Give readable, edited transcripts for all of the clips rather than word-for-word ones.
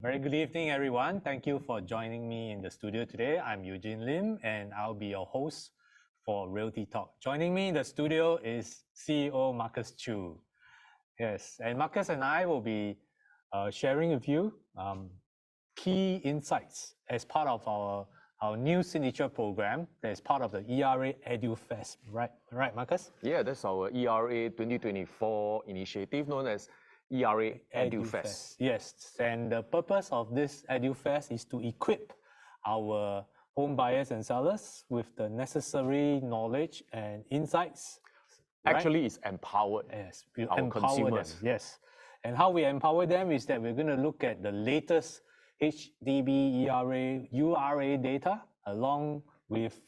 Very good evening, everyone. Thank you for joining me in the studio today. I'm Eugene Lim, and I'll be your host for Realty Talk. Joining me in the studio is CEO Marcus Chu. Yes, and Marcus and I will be sharing with you key insights as part of our new signature program that is part of the ERA EduFest, right, Marcus? Yeah, that's our ERA 2024 initiative known as ERA EduFest. Yes, and the purpose of this EduFest is to equip our home buyers and sellers with the necessary knowledge and insights. Actually, it's empowered our consumers. Yes, and how we empower them is that we're going to look at the latest HDB URA data, along with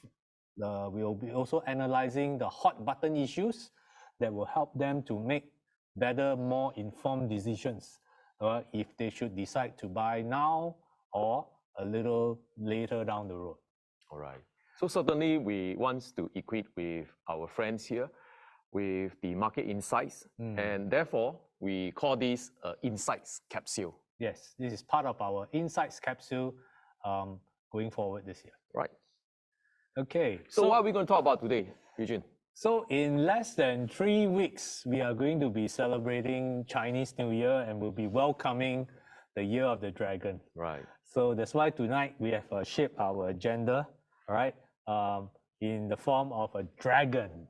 we'll be also analyzing the hot button issues that will help them to make better, more informed decisions if they should decide to buy now or a little later down the road. All right. So certainly we want to equip with our friends here with the market insights, and therefore we call this Insights Capsule. Yes, this is part of our Insights Capsule going forward this year. Right. Okay. So what are we going to talk about today, Eugene? So in less than 3 weeks, we are going to be celebrating Chinese New Year and we'll be welcoming the Year of the Dragon. Right. So that's why tonight we have shaped our agenda, right, in the form of a dragon.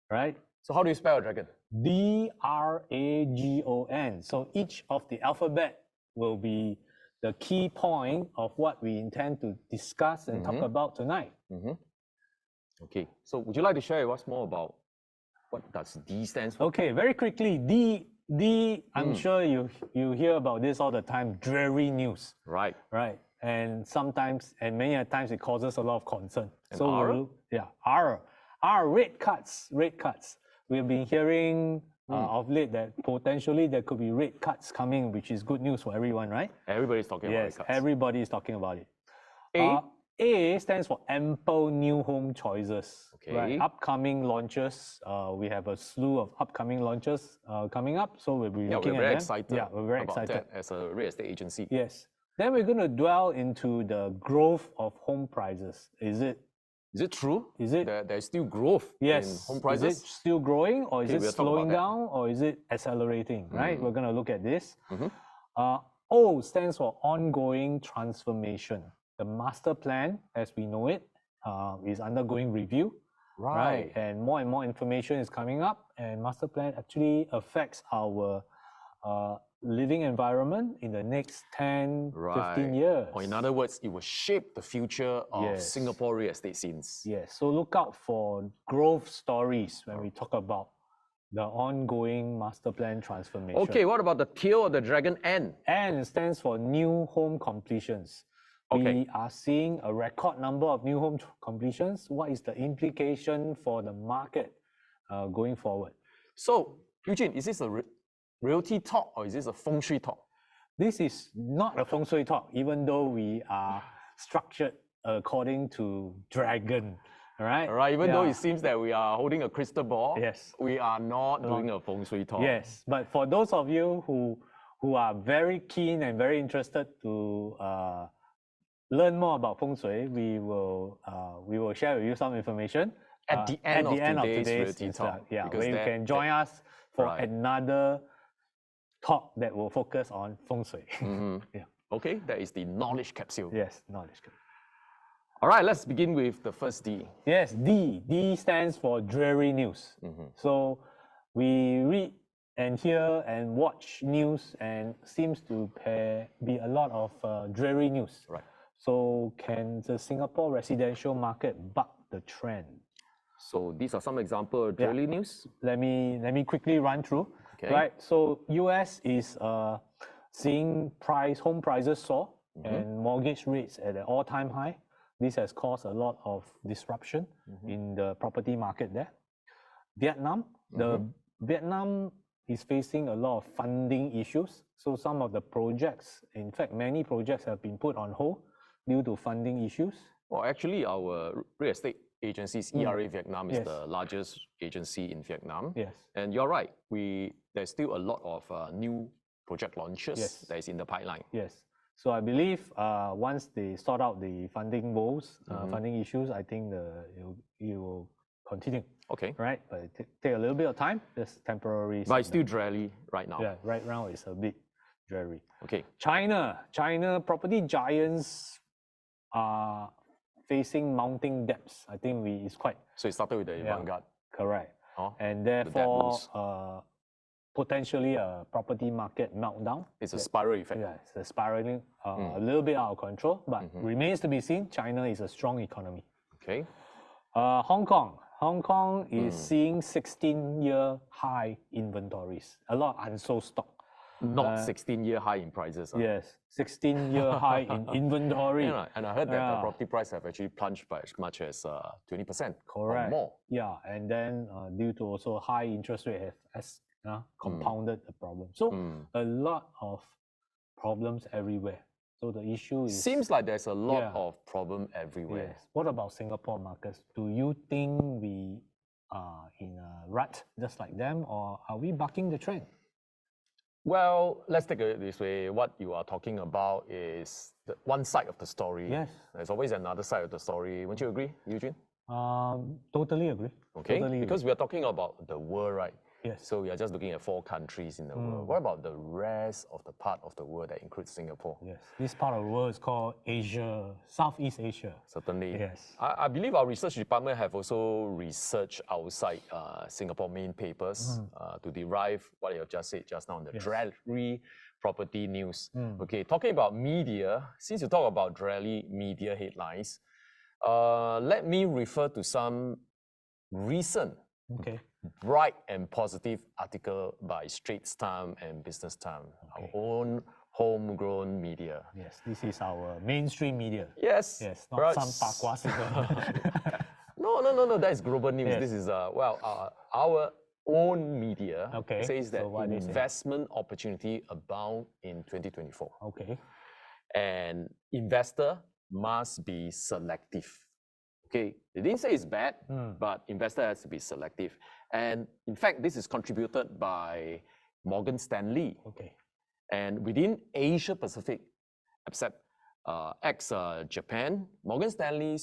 Right? So how do you spell a dragon? DRAGON. So each of the alphabet will be the key point of what we intend to discuss and talk about tonight. Okay, so would you like to share with us more about what does D stands for? Okay, very quickly, D, I'm sure you hear about this all the time, dreary news. Right. Right, and sometimes, and many times it causes a lot of concern. And so R? R, rate cuts. We've been hearing of late that potentially there could be rate cuts coming, which is good news for everyone, right? Everybody's talking about rate cuts. Yes, everybody is talking about it. A stands for ample new home choices. Okay. Right? Upcoming launches. We have a slew of upcoming launches coming up, so we'll be looking at them. Excited. Yeah, we're very about excited that as a real estate agency. Yes. Then we're going to dwell into the growth of home prices. Is it true? Is it there's still growth in home prices? Is it still growing, or is it slowing down, or is it accelerating? Right? We're going to look at this. O stands for ongoing transformation. The master plan, as we know it, is undergoing review. Right. And more information is coming up, and master plan actually affects our living environment in the next 10, 15 years. Or in other words, it will shape the future of Singapore real estate scenes. Yes, so look out for growth stories when we talk about the ongoing master plan transformation. Okay, what about the tail of the dragon, N? N stands for new home completions. We are seeing a record number of new home completions. What is the implication for the market going forward? So, Eugene, is this a realty talk or is this a feng shui talk? This is not a feng shui talk, even though we are structured according to dragon. All right, even though it seems that we are holding a crystal ball, we are not doing a feng shui talk. Yes, but for those of you who are very keen and very interested to learn more about feng shui, we will share with you some information at the end of today's realty talk. Yeah, where you can join us for another talk that will focus on feng shui. Yeah. Okay, that is the knowledge capsule. Yes, knowledge capsule. All right, let's begin with the first D. Yes, D. D stands for dreary news. So we read and hear and watch news, and seems to be a lot of dreary news. Right. So can the Singapore residential market buck the trend? So these are some example of dreary news. Let me quickly run through. Okay. Right. So US is seeing home prices soar and mortgage rates at an all-time high. This has caused a lot of disruption in the property market there. Vietnam, Vietnam is facing a lot of funding issues. So some of the projects, in fact, many projects have been put on hold due to funding issues. Well, actually, our real estate agencies. ERA Vietnam is the largest agency in Vietnam. Yes. And you're right, there's still a lot of new project launches that is in the pipeline. Yes. So I believe once they sort out the funding woes, funding issues, I think it will continue. Okay. Right, but it take a little bit of time. Just temporary. But it's still dreary right now. Yeah, right now it's a bit dreary. Okay. China property giants are facing mounting debts. I think it's quite. So it started with the Vanguard. Correct. Oh, and therefore, potentially a property market meltdown. It's a spiral effect. Yeah, it's a spiraling a little bit out of control, but remains to be seen. China is a strong economy. Okay. Hong Kong is seeing 16-year high inventories. A lot of unsold stock. Not 16-year high in prices. Yes, 16-year high in inventory. Yeah, and I heard that the property price have actually plunged by as much as 20% or more. Yeah, and then due to also high interest rate has compounded the problem. So a lot of problems everywhere. So the issue is... Seems like there's a lot of problem everywhere. Yes. What about Singapore, Marcus? Do you think we are in a rut just like them, or are we bucking the trend? Well, let's take it this way. What you are talking about is the one side of the story. Yes. There's always another side of the story. Wouldn't you agree, Eugene? Totally agree. Okay, totally because we are talking about the world, right? Yes. So we are just looking at 4 countries in the world. What about the rest of the part of the world that includes Singapore? Yes. This part of the world is called Asia, Southeast Asia. Certainly. Yes. I believe our research department have also researched outside Singapore main papers to derive what you have just said just now on the dreary property news. Okay, talking about media, since you talk about dreary media headlines, let me refer to some recent bright and positive article by Straits Times and Business Times, our own homegrown media. Yes, this is our mainstream media. Yes. Yes, not some pakwa No, that is global news. This is, our own media says that investment opportunity abound in 2024. Okay. And investor must be selective. Okay, they didn't say it's bad, but investor has to be selective. And in fact, this is contributed by Morgan Stanley. Okay. And within Asia Pacific, except Japan, Morgan Stanley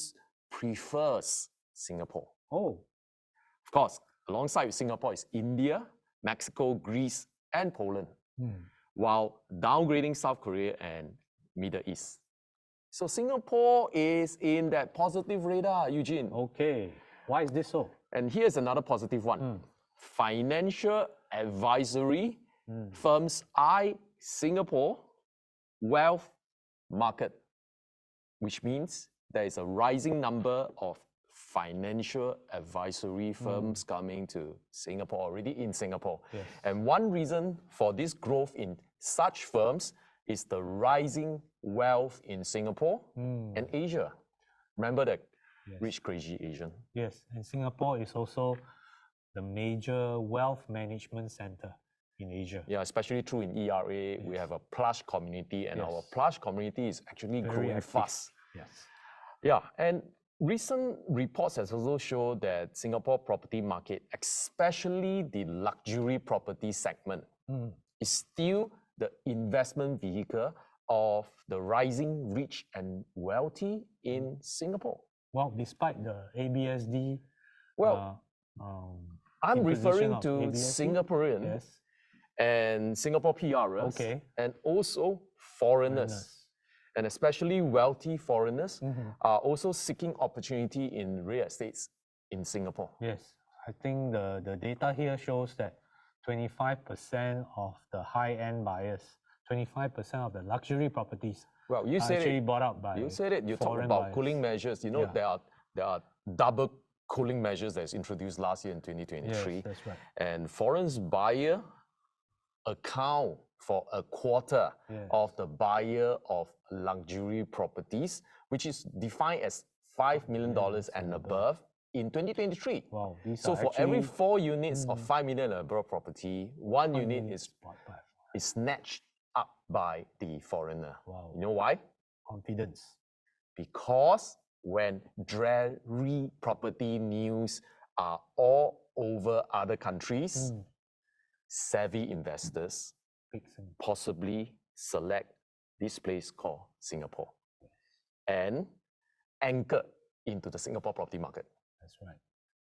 prefers Singapore. Oh. Of course, alongside with Singapore is India, Mexico, Greece, and Poland, while downgrading South Korea and Middle East. So Singapore is in that positive radar, Eugene. Okay. Why is this so? And here's another positive one. Financial advisory firms eye Singapore wealth market, which means there is a rising number of financial advisory firms coming to Singapore, already in Singapore. Yes. And one reason for this growth in such firms is the rising wealth in Singapore and Asia. Remember that rich, crazy Asian? Yes, and Singapore is also the major wealth management center in Asia. Yeah, especially true in ERA. We have a plush community, and our plush community is actually growing fast. Yes. Yeah, and recent reports has also shown that Singapore property market, especially the luxury property segment, is still the investment vehicle of the rising rich and wealthy in Singapore. Well, despite the ABSD, I'm referring to ABSD? Singaporean and Singapore PRs, and also foreigners, and especially wealthy foreigners are also seeking opportunity in real estates in Singapore. Yes, I think the data here shows that 25% of the high-end buyers, 25% of the luxury properties you said actually bought out by You said it. You talked about cooling measures. You know, there are double cooling measures that's introduced last year in 2023. Yes, that's right. And foreign buyer account for a quarter of the buyer of luxury properties, which is defined as $5 million and above in 2023. Wow, so for every 4 units of 5 million and above property, 1 unit is snatched up by the foreigner. Wow. You know why? Confidence. Because when dreary property news are all over other countries, savvy investors possibly select this place called Singapore and anchor into the Singapore property market. That's right.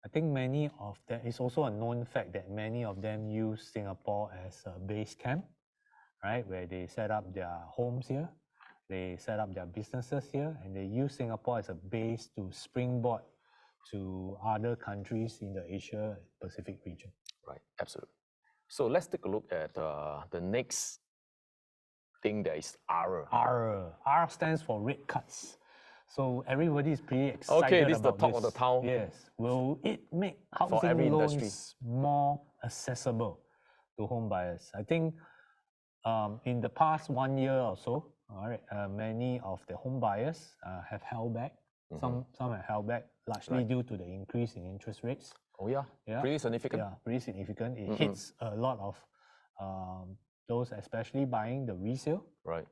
I think many of them, it's also a known fact that many of them use Singapore as a base camp, right? Where they set up their homes here, they set up their businesses here, and they use Singapore as a base to springboard to other countries in the Asia Pacific region. Right, absolutely. So let's take a look at the next thing that is R. R stands for rate cuts. So everybody is pretty excited okay, this is the about talk of the town. Yes. Will it make housing loans more accessible to home buyers? I think in the past 1 year or so, all right, many of the home buyers have held back. Some have held back largely due to the increase in interest rates. Oh yeah, pretty significant. Yeah, pretty significant. It hits a lot of those especially buying the resale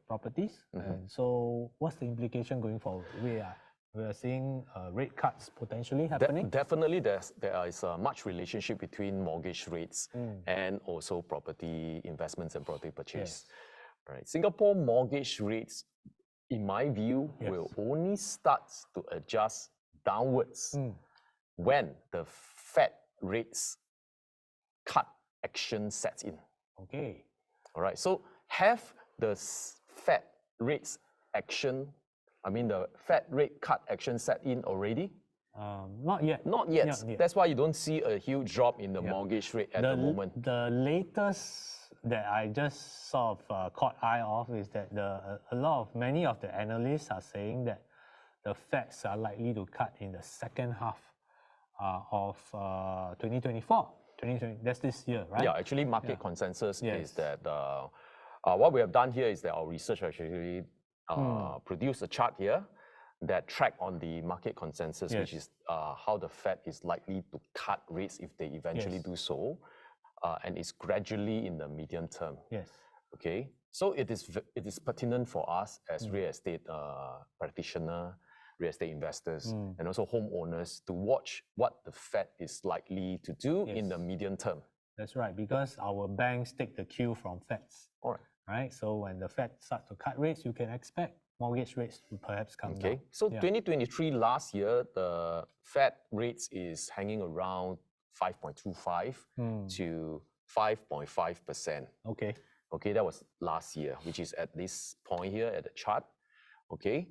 properties. And so what's the implication going forward? We are seeing rate cuts potentially happening. Definitely there is a much relationship between mortgage rates and also property investments and property purchase. Right. Singapore mortgage rates, in my view, will only start to adjust downwards when the Fed rates cut action sets in. Okay. All right. So have the Fed rates action, the Fed rate cut action set in already? Not yet. Not yet. That's why you don't see a huge drop in the mortgage rate at the moment. The latest that I just sort of caught eye of is that many of the analysts are saying that the Feds are likely to cut in the second half of 2024. That's this year, right? Yeah, actually market consensus is that what we have done here is that our research actually produced a chart here that track on the market consensus, which is how the Fed is likely to cut rates if they eventually do so, and it's gradually in the medium term. Yes. Okay, so it is pertinent for us as real estate practitioner, real estate investors, and also homeowners to watch what the Fed is likely to do in the medium term. That's right, because our banks take the cue from Feds. All right. Right, so when the Fed starts to cut rates, you can expect mortgage rates to perhaps come down. Okay, so 2023 last year, the Fed rates is hanging around 5.25 to 5.5%. Okay. Okay, that was last year, which is at this point here at the chart. Okay,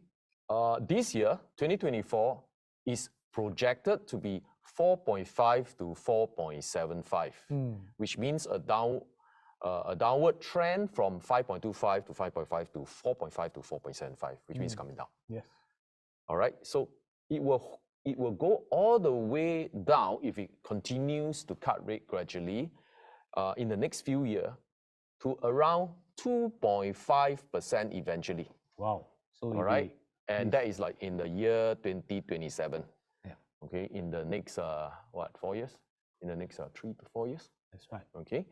this year, 2024, is projected to be 4.5 to 4.75, which means a downward trend from 5.25 to 5.5 to 4.5 to 4.75, which means coming down. Yes. All right, so it will go all the way down if it continues to cut rate gradually in the next few years to around 2.5% eventually. Wow. So all right, and that is like in the year 2027. Yeah. Okay, in the next 4 years? In the next 3 to 4 years. That's right. Okay,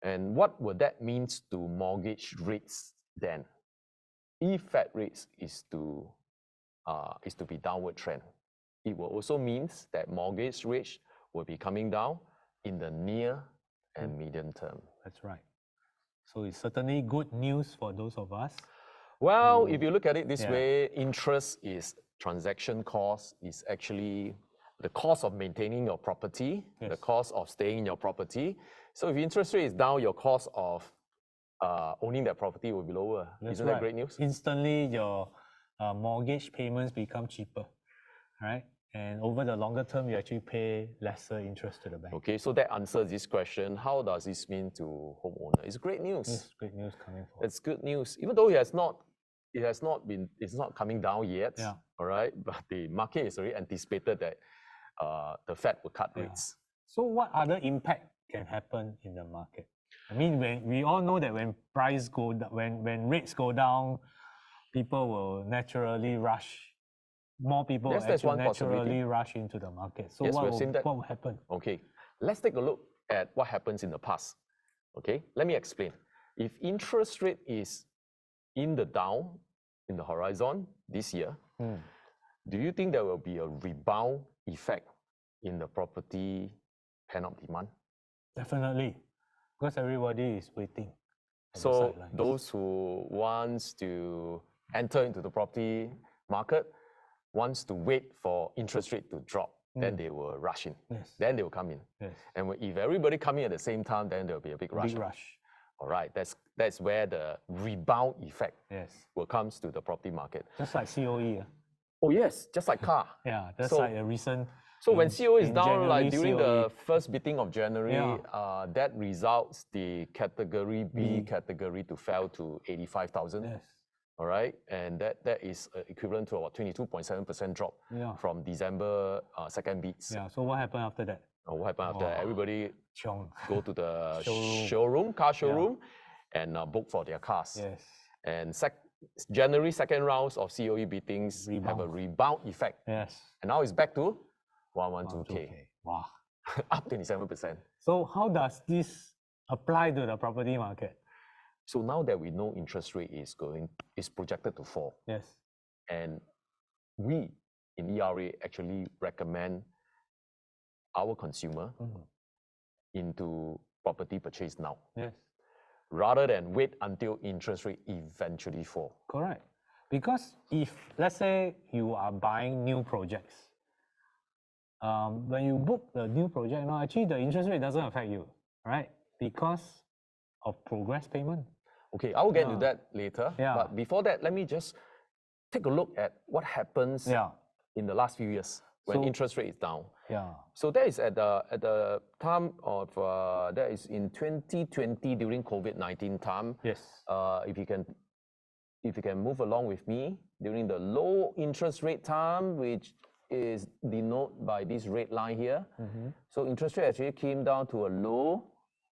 and what would that mean to mortgage rates then? If Fed rates is to be downward trend, it will also means that mortgage rates will be coming down in the near and medium term. That's right. So it's certainly good news for those of us. Well, if you look at it this way, interest is transaction cost, is actually the cost of maintaining your property, the cost of staying in your property. So if interest rate is down, your cost of owning that property will be lower. Isn't that great news? Instantly, your mortgage payments become cheaper, right? And over the longer term, you actually pay lesser interest to the bank. Okay, so that answers this question. How does this mean to homeowner? It's great news. It's great news coming forward. It's good news, even though it's not coming down yet. Yeah. All right, but the market is already anticipated that the Fed will cut rates. So what other impact can happen in the market? I mean, we all know that when price go down, when rates go down, people will naturally rush. More people will naturally rush into the market. So what will happen? Okay, let's take a look at what happens in the past. Okay, let me explain. If interest rate is in the horizon this year, Do you think there will be a rebound effect in the property pent-up demand? Definitely, because everybody is waiting. So those who wants to enter into the property market wants to wait for interest rate to drop, then they will rush in. Yes. Then they will come in. Yes. And if everybody come in at the same time, then there will be a big rush. Big rush. All right, that's where the rebound effect will comes to the property market. Just like COE. Oh yes, just like car. Yeah, that's like a recent. So when CO is down, January, like during COE, the first beating of January, that results the category B category to fell to 85,000. Yes. All right, and that is equivalent to about 22.7% drop from December second beats. Yeah. So what happened after that? What happened after that? Everybody Chiong. go to the car showroom, and book for their cars. Yes. And January second rounds of COE beatings have a rebound effect. Yes. And now it's back to 112K. Wow. Up 27%. So how does this apply to the property market? So now that we know interest rate is projected to fall. Yes. And we in ERA actually recommend our consumer into property purchase now. Yes. Rather than wait until interest rate eventually fall. Correct. Because if, let's say, you are buying new projects, when you book the new project, now actually the interest rate doesn't affect you, right? Because of progress payment. Okay, I will get into that later. Yeah. But before that, let me just take a look at what happens in the last few years when interest rate is down. Yeah. So that is at the time of that is in 2020 during COVID-19 time. Yes. If you can move along with me during the low interest rate time, which is denoted by this red line here. So interest rate actually came down to a low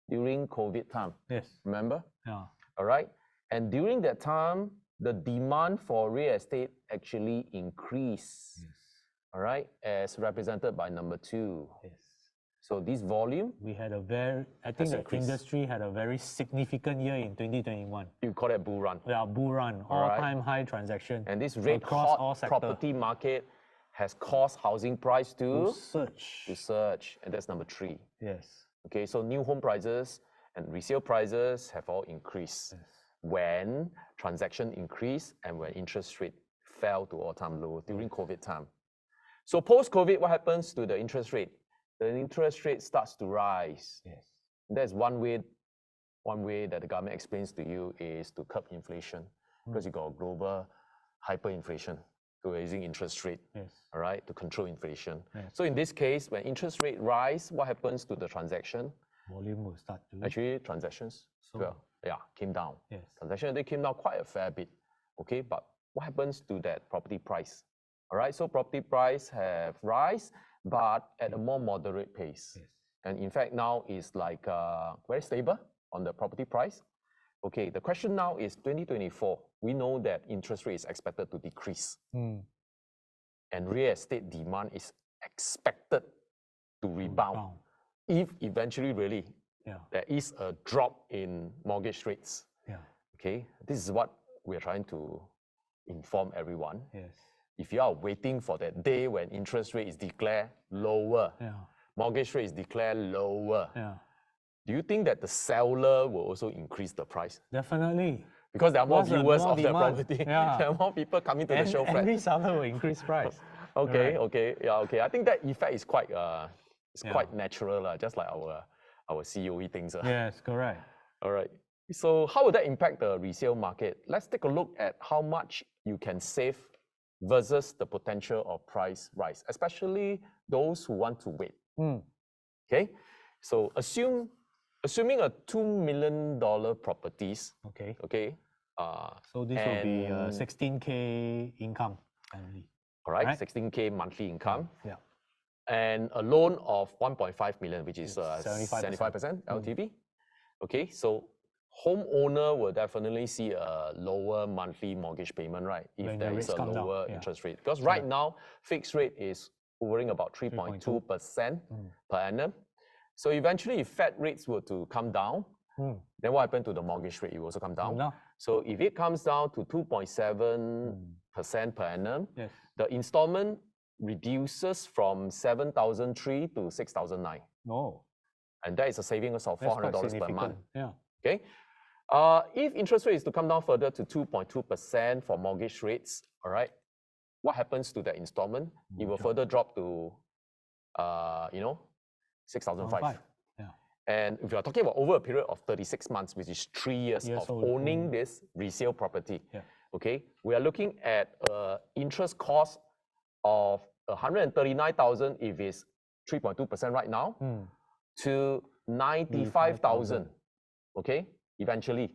during COVID time. Yes. Remember? Yeah. All right. And during that time, the demand for real estate actually increased. Yes. All right, as represented by number 2. Yes. So this volume, I think the industry had a very significant year in 2021. You call it bull run. Yeah, bull run, all-time high transaction. And this red hot property market has caused housing price to surge. And that's number 3. Yes. Okay, so new home prices and resale prices have all increased when transaction increased and when interest rate fell to all-time low during COVID time. So post-COVID, what happens to the interest rate? The interest rate starts to rise. Yes. That's one way that the government explains to you is to curb inflation, because you got global hyperinflation, to raising interest rate, all right, to control inflation. Yes. So in this case, when interest rate rise, what happens to the transaction? Volume will start to... Actually, transactions came down. Yes. Transactions, they came down quite a fair bit. Okay, but what happens to that property price? All right, so property price have rise, but at a more moderate pace. Yes. And in fact, now is like very stable on the property price. Okay, the question now is 2024. We know that interest rate is expected to decrease. And real estate demand is expected to rebound. If eventually really there is a drop in mortgage rates. Okay, this is what we're trying to inform everyone. Yes. If you are waiting for that day when interest rate is declared lower, mortgage rate is declared lower, do you think that the seller will also increase the price? Definitely. Because there are more viewers of that property. There are more people coming to the show flat. Every seller will increase price. Okay. I think that effect is quite quite natural, just like our COE things. Yes, correct. All right. So how will that impact the resale market? Let's take a look at how much you can save versus the potential of price rise, especially those who want to wait. Okay, so assuming a $2 million properties. Okay. So this will be 16K income annually. All right, 16K monthly income. Yeah. And a loan of 1.5 million, which is 75% LTV. Okay, so homeowner will definitely see a lower monthly mortgage payment, right? If there is a lower interest rate. Because right now, fixed rate is hovering about 3.2% per annum. So eventually, if Fed rates were to come down, then what happened to the mortgage rate? It will also come down. So if it comes down to 2.7, per annum, Yes. the installment reduces from 7,003 to 6,009. Oh, And that is a savings of that's quite $400 per significant. month. Yeah. Okay. If interest rate is to come down further to 2.2% for mortgage rates, all right, what happens to the installment? It will further drop to, 6,005. Yeah. And if you are talking about over a period of 36 months, which is 3 years of owning this resale property, okay, we are looking at interest cost of 139,000 if it's 3.2% right now, to 95,000, okay, eventually,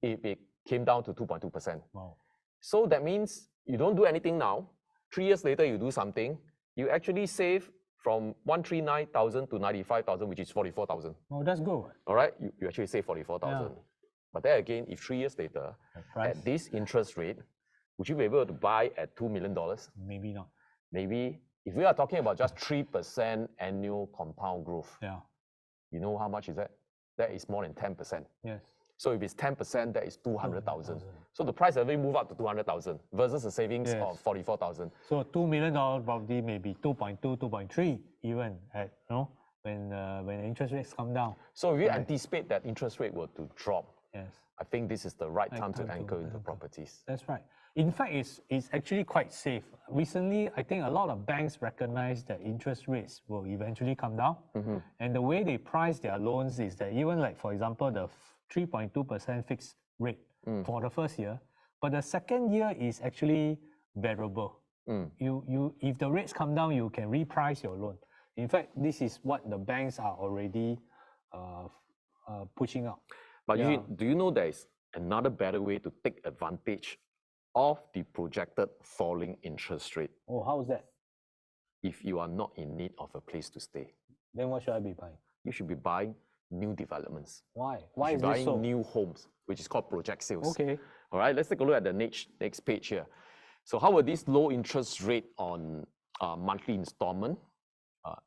if it came down to 2.2%. Wow. So that means you don't do anything now, 3 years later you do something, you actually save from 139,000 to 95,000, which is 44,000. Oh, that's good. All right, you actually save 44,000. Yeah. But then again, if 3 years later, at this interest rate, would you be able to buy at $2 million? Maybe not. Maybe, if we are talking about just 3% annual compound growth, you know how much is that? That is more than 10%. Yes. So if it's 10%, that is 200,000. So the price already moved up to 200,000 versus a savings of 44,000. So $2 million probably maybe 2.2, 2.3 even at when interest rates come down. So if you anticipate that interest rate were to drop, yes, I think this is the right time to anchor into properties. That's right. In fact, it's actually quite safe. Recently, I think a lot of banks recognize that interest rates will eventually come down. And the way they price their loans is that even like, for example, the 3.2% fixed rate for the first year, but the second year is actually variable. If the rates come down, you can reprice your loan. In fact, this is what the banks are already pushing out. But do you know there is another better way to take advantage of the projected falling interest rate? Oh, how is that? If you are not in need of a place to stay, then what should I be buying? You should be buying new developments. Why? Why is this this so? Buying new homes, which is called project sales. Okay. All right, let's take a look at the next page here. So how will this low interest rate on monthly installment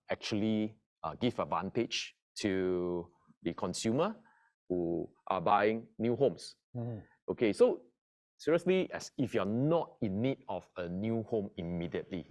actually give advantage to the consumer who are buying new homes? Okay, so seriously, as if you're not in need of a new home immediately,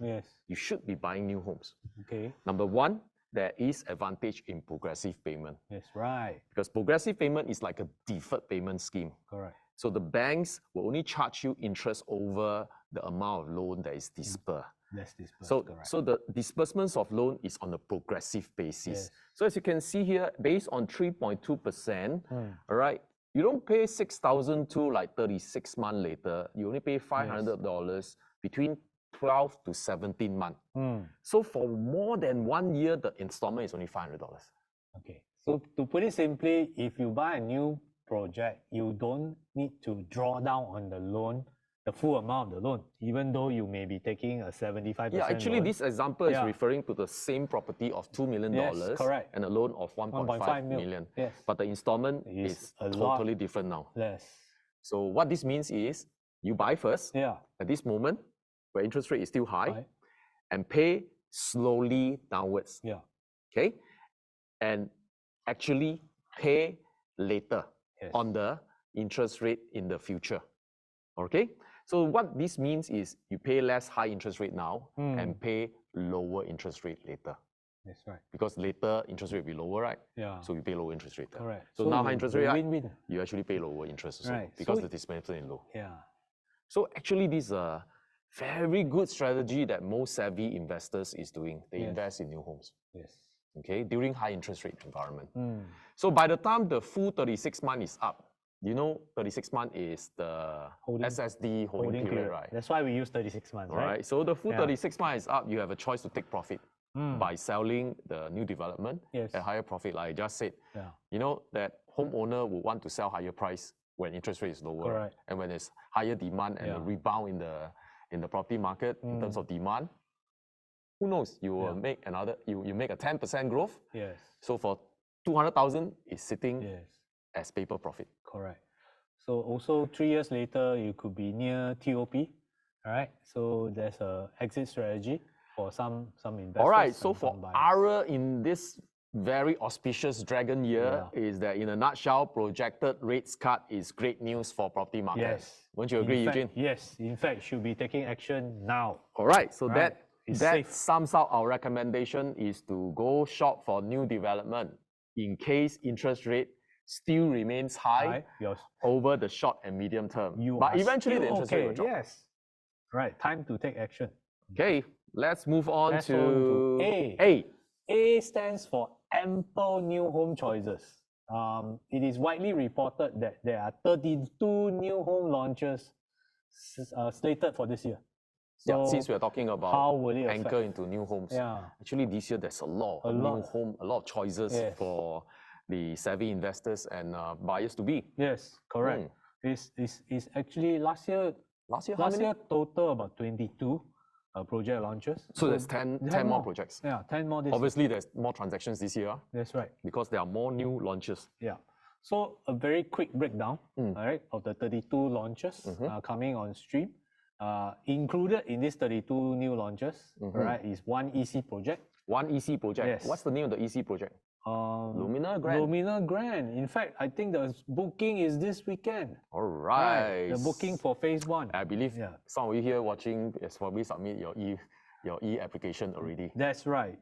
you should be buying new homes. Okay. Number one, there is advantage in progressive payment. That's right. Because progressive payment is like a deferred payment scheme. Correct. So the banks will only charge you interest over the amount of loan that is disbursed. That's disbursed, so the disbursements of loan is on a progressive basis. So as you can see here, based on 3.2%, all right, you don't pay 6,000 to like 36 months later. You only pay $500 between 12 to 17 months. So for more than 1 year, the installment is only $500. Okay. So to put it simply, if you buy a new project, you don't need to draw down on the loan, the full amount of the loan, even though you may be taking a 75% Yeah, actually loan. this example is referring to the same property of $2 million and a loan of 1.5 million. Yes. But the installment is totally different now. Less. So what this means is you buy first at this moment where interest rate is still high and pay slowly downwards. Okay? And actually pay later on the interest rate in the future. Okay? So what this means is you pay less high interest rate now and pay lower interest rate later. That's right. Because later interest rate will be lower, right? Yeah. So you pay lower interest rate. Correct. So now high interest rate, win-win. You actually pay lower interest also, Right. because the disbursement is low. Yeah. So actually this is a very good strategy that most savvy investors is doing. They invest in new homes. Yes. Okay, during high interest rate environment. So by the time the full 36 months is up, you know 36 months is the SSD holding period, right? That's why we use 36 months, right? So the full 36 months is up, you have a choice to take profit by selling the new development at higher profit, like I just said. You know that homeowner will want to sell higher price when interest rate is lower, and when there's higher demand and a rebound in the property market in terms of demand. Who knows? You will make another. You make a 10% growth. Yes. So for 200,000 is sitting as paper profit. Correct. So also 3 years later, you could be near TOP. All right. So there's a exit strategy for some investors. All right. So for ARA in this very auspicious dragon year is that, in a nutshell, projected rates cut is great news for property market. Yes. Won't you agree, Eugene? Yes. In fact, should be taking action now. All right. So Right. that sums up our recommendation is to go short for new development in case interest rate still remains high over the short and medium term. But eventually the interest rate will drop. Yes. Right. Time to take action. Okay. Let's move on Let's to go to A. A stands for ample new home choices. It is widely reported that there are 32 new home launches slated for this year. So since we're talking about how will it anchor into new homes, actually this year there's a lot of choices for the savvy investors and buyers to be. Yes, correct. It's actually last year total about 22 project launches. So there's 10 more projects. Yeah, 10 more this Obviously, there's more transactions this year. That's right. Because there are more new launches. Yeah. So a very quick breakdown, all right, of the 32 launches coming on stream. Included in these 32 new launches, right, is one EC project. One EC project. Yes. What's the name of the EC project? Lumina Grand. Lumina Grand. In fact, I think the booking is this weekend. All right. The booking for phase 1. I believe some of you here watching has probably submit your e-application already. That's right.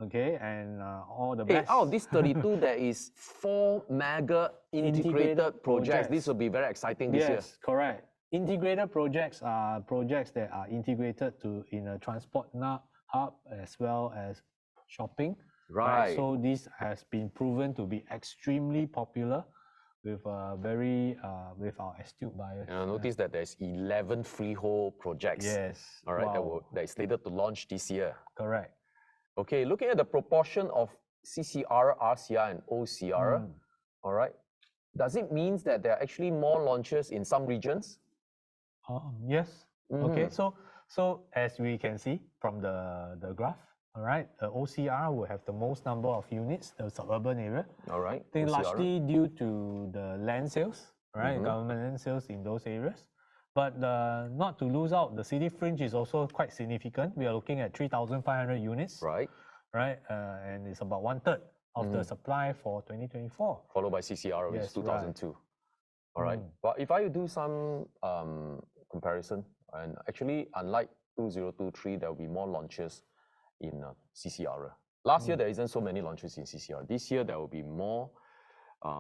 Okay, and all the best. Out of these 32, there is 4 mega integrated projects. This will be very exciting this year. Yes, correct. Integrated projects are projects that are integrated in a transport hub as well as shopping. Right. So this has been proven to be extremely popular with with our astute buyers. Notice that there's 11 freehold projects. Yes. All right. That is slated to launch this year. Correct. Okay. Looking at the proportion of CCR, RCR, and OCR. All right. Does it mean that there are actually more launches in some regions? Yes. Okay. So as we can see from the graph, all right, the OCR will have the most number of units, the suburban area. All right. I think largely due to the land sales, right, government land sales in those areas. But not to lose out, the city fringe is also quite significant. We are looking at 3,500 units. Right. Right, and it's about 1/3 of the supply for 2024. Followed by CCR, which is 2002. Right. All right. But if I do some comparison, and actually, unlike 2023, there will be more launches in CCR. Last year, there isn't so many launches in CCR. This year, there will be more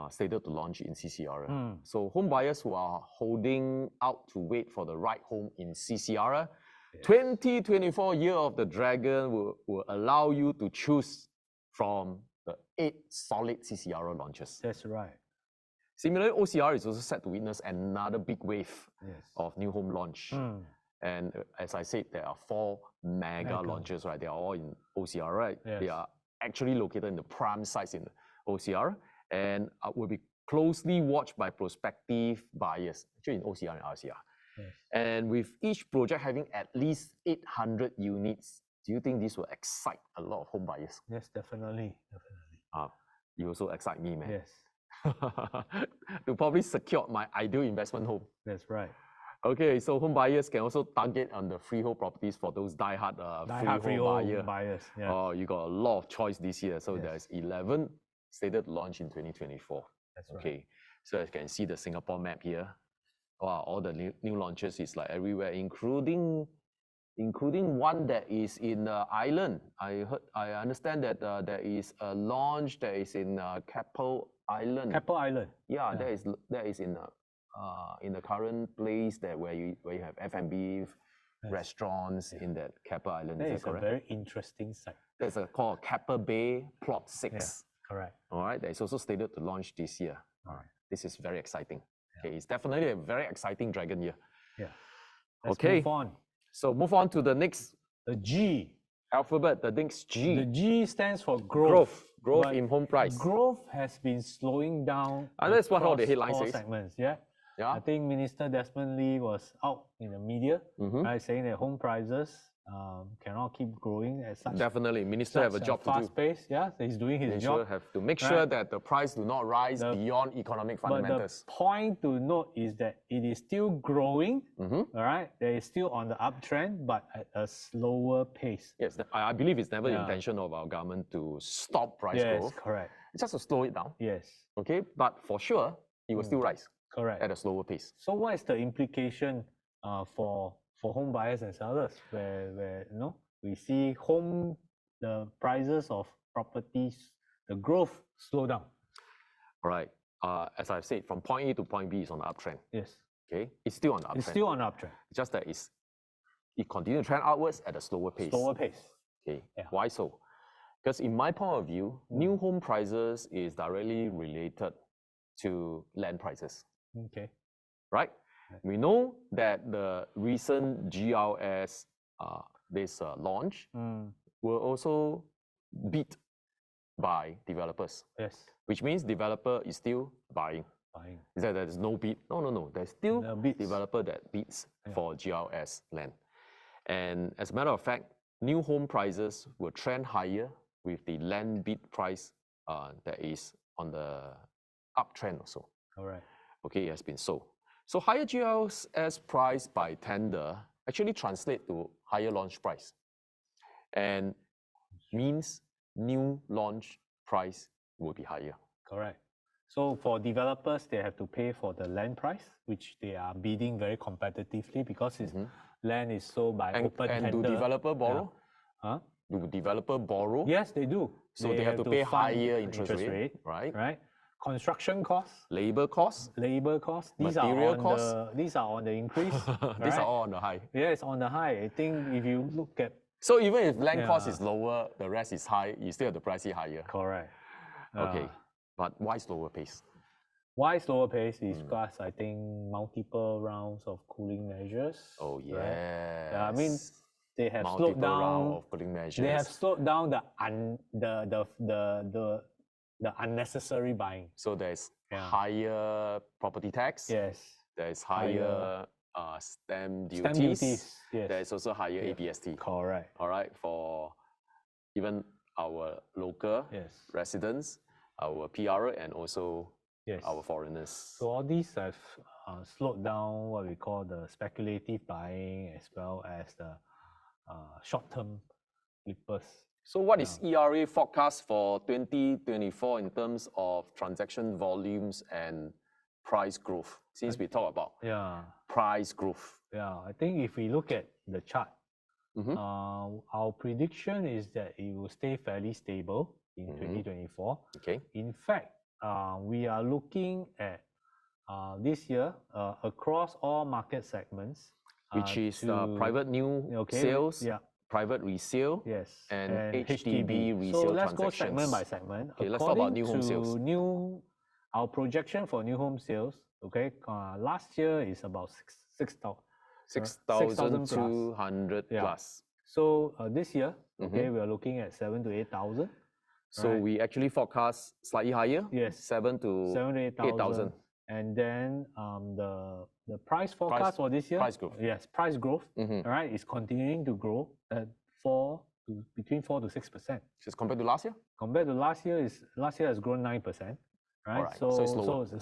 slated to launch in CCR. So home buyers who are holding out to wait for the right home in CCR, 2024 Year of the Dragon will allow you to choose from the 8 solid CCR launches. That's right. Similarly, OCR is also set to witness another big wave of new home launch. And as I said, there are 4 mega launches, right? They are all in OCR, right? Yes. They are actually located in the prime sites in OCR and will be closely watched by prospective buyers, actually in OCR and RCR. Yes. And with each project having at least 800 units, do you think this will excite a lot of home buyers? Yes, definitely. You also excite me, man. Yes. To probably secure my ideal investment home. That's right. Okay, so home buyers can also target on the freehold properties for those die-hard freehold buyers. Yeah. Oh, you got a lot of choice this year. So there's 11 slated to launch in 2024. That's right. Okay, so as you can see the Singapore map here. Wow, all the new launches is like everywhere, including one that is in Ireland. I understand that there is a launch that is in Kappa Island. Kappa Island. Yeah, that is in the current place where you have F&B restaurants in that Kappa Island. That is a very interesting site. That's called Kappa Bay Plot 6. Yeah, correct. All right, that is also slated to launch this year. All right. This is very exciting. Okay, it's definitely a very exciting dragon year. Yeah. Let's move on. So move on to the next G alphabet, the next G. The G stands for growth. Growth in home price. Growth has been slowing down. And that's what all the headlines say. Segments, yeah. I think Minister Desmond Lee was out in the media, right, saying that home prices cannot keep growing at such Definitely, minister have a job to do. fast pace. Yeah, he's doing his Minister job. have to make sure that the price do not rise beyond economic fundamentals. But the point to note is that it is still growing. All right, it is still on the uptrend, but at a slower pace. Yes, I believe it's never the intention of our government to stop price growth. Yes, correct. It's just to slow it down. Yes. Okay, but for sure, it will still rise. Correct. At a slower pace. So what is the implication for home buyers and sellers, where we see the prices of properties, the growth slow down? All right. As I've said, from point A to point B is on the uptrend. Yes. Okay, it's still on the uptrend. It's still on the uptrend. It's just that it continues to trend outwards at a slower pace. Slower pace. Okay. Yeah. Why so? Because in my point of view, new home prices is directly related to land prices. Okay. Right? We know that the recent GLS launch were also beat by developers. Yes. Which means developer is still buying. Is that there's no beat? No. There's still developer that beats for GLS land. And as a matter of fact, new home prices will trend higher with the land bid price that is on the uptrend also. All right. Okay, it has been so. So higher GLS price by tender actually translate to higher launch price, and means new launch price will be higher. Correct. So for developers, they have to pay for the land price, which they are bidding very competitively because land is sold by open tender. And do developer borrow? Huh? Do developer borrow? Yes, they do. So they have to pay higher interest rate, right? Right. Construction costs, labor costs, material costs. These are on the increase. These are all on the high. Yeah, it's on the high. I think if you look at, so even if land cost is lower, the rest is high, you still have to price it higher. Correct. Okay, but why slower pace? Why slower pace is because I think multiple rounds of cooling measures. Oh yes. Right? I mean, they have multiple slowed down. Round of cooling measures. They have slowed down the unnecessary buying. So there's higher property tax. Yes. There's higher stamp duties. Stamp duties. Yes. There's also higher ABST. Correct. All right, for even our local residents, our PR, and also our foreigners. So all these have slowed down what we call the speculative buying as well as the short-term flippers. So what is ERA forecast for 2024 in terms of transaction volumes and price growth? Since we talk about price growth. Yeah, I think if we look at the chart, our prediction is that it will stay fairly stable in 2024. Okay. In fact, we are looking at this year across all market segments, which is private new sales, private resale, and HDB resale so let's transactions. go segment by segment. Okay, let's talk about new home sales. Our projection for new home sales, last year is about 6,200 plus. So this year, we are looking at 7,000 to 8,000. So we actually forecast slightly higher. Yes, 7,000 to 8,000. And then the price forecast for this year, price growth. Yes, price growth. All right, is continuing to grow at between 4 to 6%. Just compared to last year? Compared to last year has grown 9%. Right? So it's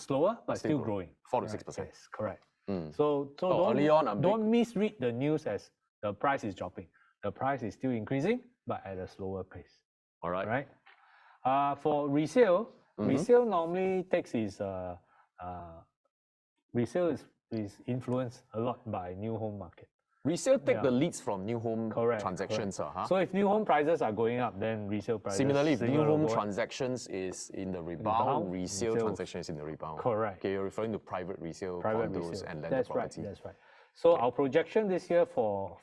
slower, but still growing. 4 to 6%. Yes, correct. So don't misread the news as the price is dropping. The price is still increasing, but at a slower pace. All right. Right. For resale, resale normally takes resale is influenced a lot by new home market. Resale take the leads from new home transactions. So if new home prices are going up, then resale prices. Similarly, if new home transactions is in the rebound, resale transaction is in the rebound. Correct. Okay, you're referring to private resale, condos and landed property. That's right. So our projection this year for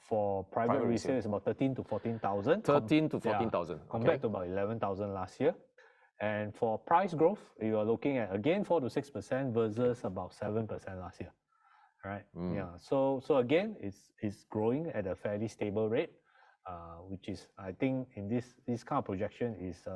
private resale is about 13 to 14,000. 13 to 14,000. Compared to about 11,000 last year. And for price growth, you are looking at again 4 to 6% versus about 7% last year. Right. So again, it's growing at a fairly stable rate, which is, I think, in this kind of projection is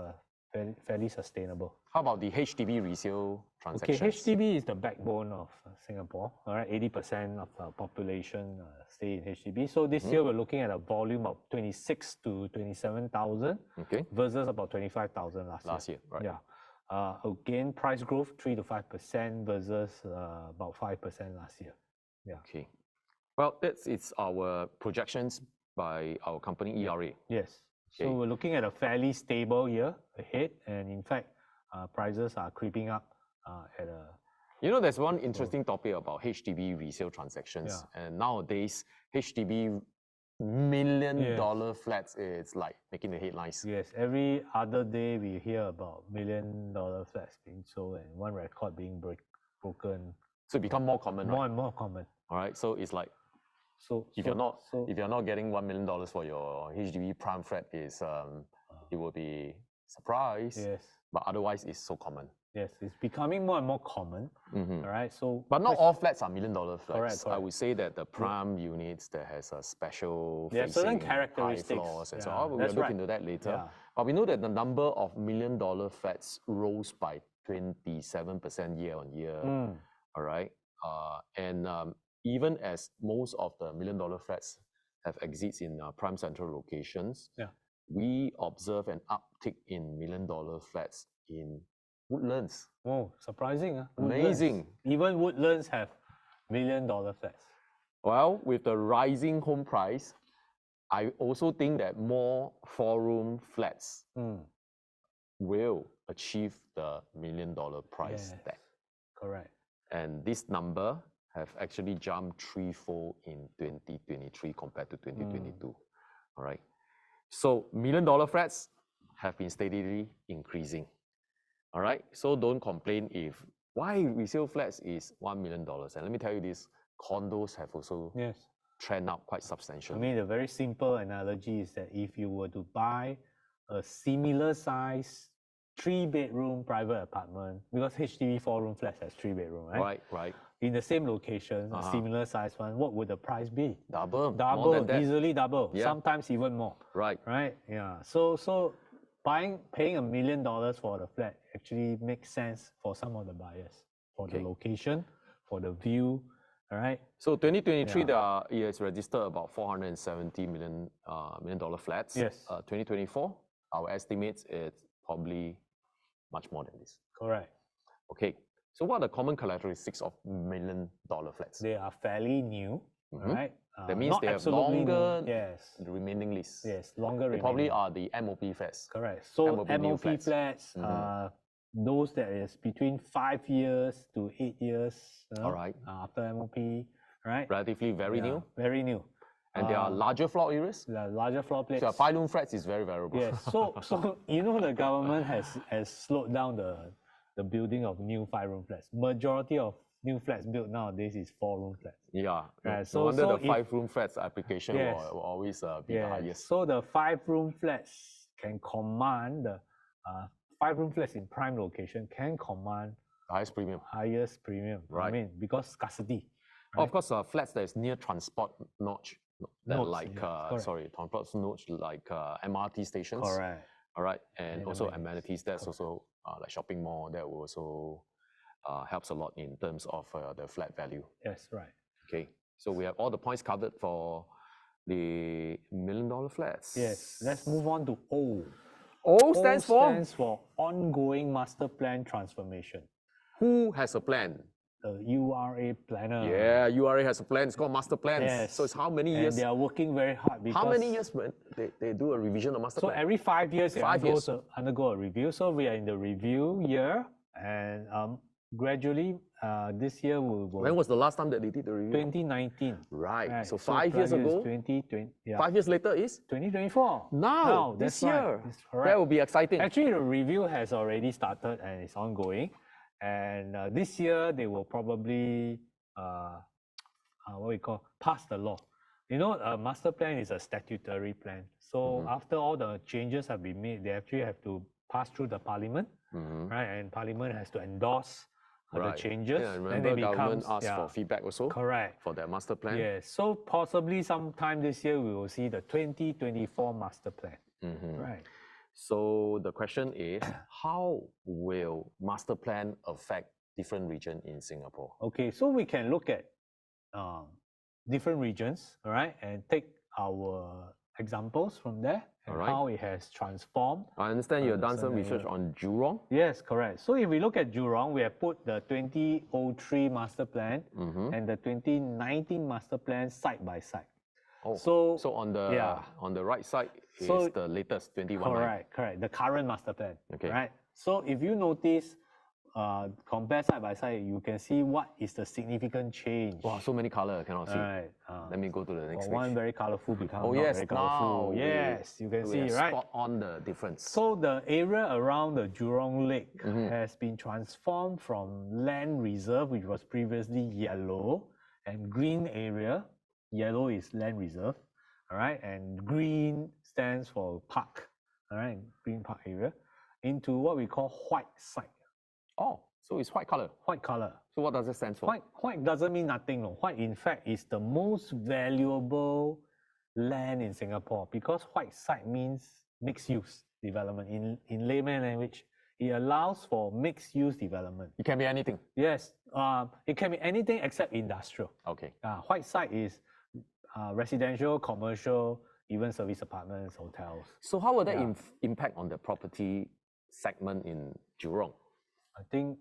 fairly sustainable. How about the HDB resale transactions? Okay, HDB is the backbone of Singapore. All right, 80% of the population stay in HDB. So this year we're looking at a volume of 26 to 27,000 versus about 25,000 last year. Right? Yeah. Again, price growth 3 to 5% versus about 5% last year. Yeah. Okay. Well, it's our projections by our company ERA. Yes. Okay. So we're looking at a fairly stable year ahead, and in fact, prices are creeping up at a... You know, there's one interesting topic about HDB resale transactions, and nowadays, HDB million-dollar flats is like making the headlines. Yes, every other day we hear about million-dollar flats being sold and one record being broken. So it become more common, more right? and more common. All right, so it's like, if you're not getting $1 million for your HDB prime flat, it will be surprise. Yes. But otherwise, it's so common. Yes, it's becoming more and more common. All right, so but not all flats are million-dollar flats. Correct. I would say that the prime units that has a special certain characteristics. high floors and so on. We'll look into that later. Yeah. But we know that the number of million-dollar flats rose by 27% year on year. All right, and even as most of the million-dollar flats have exits in prime central locations, we observe an uptick in million-dollar flats in Woodlands. Oh, surprising, huh? Amazing. Even Woodlands have million-dollar flats. Well, with the rising home price, I also think that more four-room flats will achieve the million-dollar price tag. Correct. And this number have actually jumped threefold in 2023 compared to 2022. All right. So million-dollar flats have been steadily increasing. All right. So don't complain if why resale flats is $1 million. And let me tell you this, condos have also trend up quite substantially. I mean, the very simple analogy is that if you were to buy a similar size 3-bedroom private apartment, because HDB 4-room flats has 3-bedroom, right? Right. In the same location, a similar size one, what would the price be? Double, easily double, sometimes even more. Right. Yeah. So paying $1 million for the flat actually makes sense for some of the buyers, for the location, for the view. All right. So 2023, it has registered about $470 million flats. Yes. 2024, our estimates is probably much more than this. Correct. Okay. So what are the common characteristics of million-dollar flats? They are fairly new, right? That means they have longer remaining lease. Yes, longer they remaining. probably are the MOP flats. Correct. So MOP flats, those that is between 5 years to 8 years. All right. After MOP, right? Relatively very new. Very new. And there are larger floor areas. The larger floor plates. So 5-room flats is very variable. Yes. So you know the government has slowed down the building of new 5-room flats. Majority of new flats built nowadays is 4-room flats. Yeah. Right. No wonder the 5-room flats application will always be the highest. So the 5-room flats can command the 5-room flats in prime location can command highest premium. Right. I mean, because scarcity. Right? Of course, flats that is near transport notch, transport notch like MRT stations. Correct. All right, and also amenities. That's also like shopping mall. That will also helps a lot in terms of the flat value. Yes, right. Okay, so we have all the points covered for the million-dollar flats. Yes, let's move on to O. O stands for ongoing master plan transformation. Who has a plan? The URA planner. Yeah, URA has a plan. It's called master plans. Yes. So it's how many years? And they are working very hard because... How many years when they do a revision of master plan? So every 5 years, they undergo a review. So we are in the review year, and gradually this year we will... When was the last time that they did the review? 2019. Right. So 5 years ago? 2020. Yeah. 5 years later is? 2024. Now this year. Right. That will be exciting. Actually, the review has already started and it's ongoing. And this year, they will probably, pass the law. You know, a master plan is a statutory plan. So after all the changes have been made, they actually have to pass through the parliament, right? And parliament has to endorse the changes. Yeah, remember the government asked for feedback also. Correct. For their master plan. Yes. So possibly sometime this year, we will see the 2024 master plan. Right. So the question is, how will master plan affect different region in Singapore? Okay, so we can look at different regions, all right, and take our examples from there and how it has transformed. I understand you have done some research on Jurong. Yes, correct. So if we look at Jurong, we have put the 2003 master plan and the 2019 master plan side by side. Oh, so on the right side is the latest 21. Correct. The current master plan. Okay. Right. So if you notice, compare side by side, you can see what is the significant change. Wow, so many color, I cannot see. Right. Let me go to the next page. One very colorful become very colorful. Yes, you can see, right? Spot on the difference. So the area around the Jurong Lake has been transformed from land reserve, which was previously yellow, and green area. Yellow is land reserve, all right, and green stands for park, all right, green park area, into what we call white side. Oh, so it's white color. White color. So what does it stand for? White doesn't mean nothing. No. White, in fact, is the most valuable land in Singapore because white side means mixed use development. In layman language, it allows for mixed use development. It can be anything. Yes, it can be anything except industrial. Okay. White side is residential, commercial, even service apartments, hotels. So how will that impact on the property segment in Jurong? I think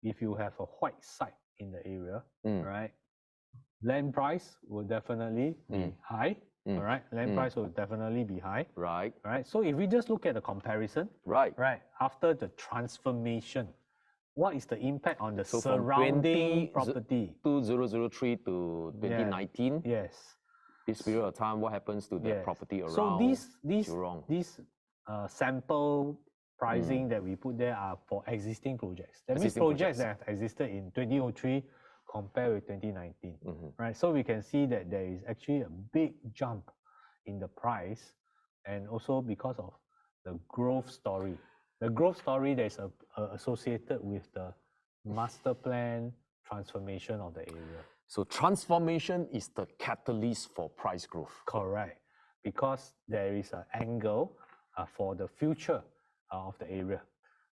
if you have a white site in the area, right, land price will definitely be high. All right, land price will definitely be high. Right. Right. So if we just look at the comparison, right, after the transformation, what is the impact on the surrounding property? 2003 to 2019. Yes. This period of time, what happens to the property around Jurong? These sample pricing that we put there are for existing projects. That means projects that have existed in 2003 compared with 2019, right? So we can see that there is actually a big jump in the price, and also because of the growth story. The growth story that is associated with the master plan transformation of the area. So transformation is the catalyst for price growth. Correct, because there is an angle for the future of the area.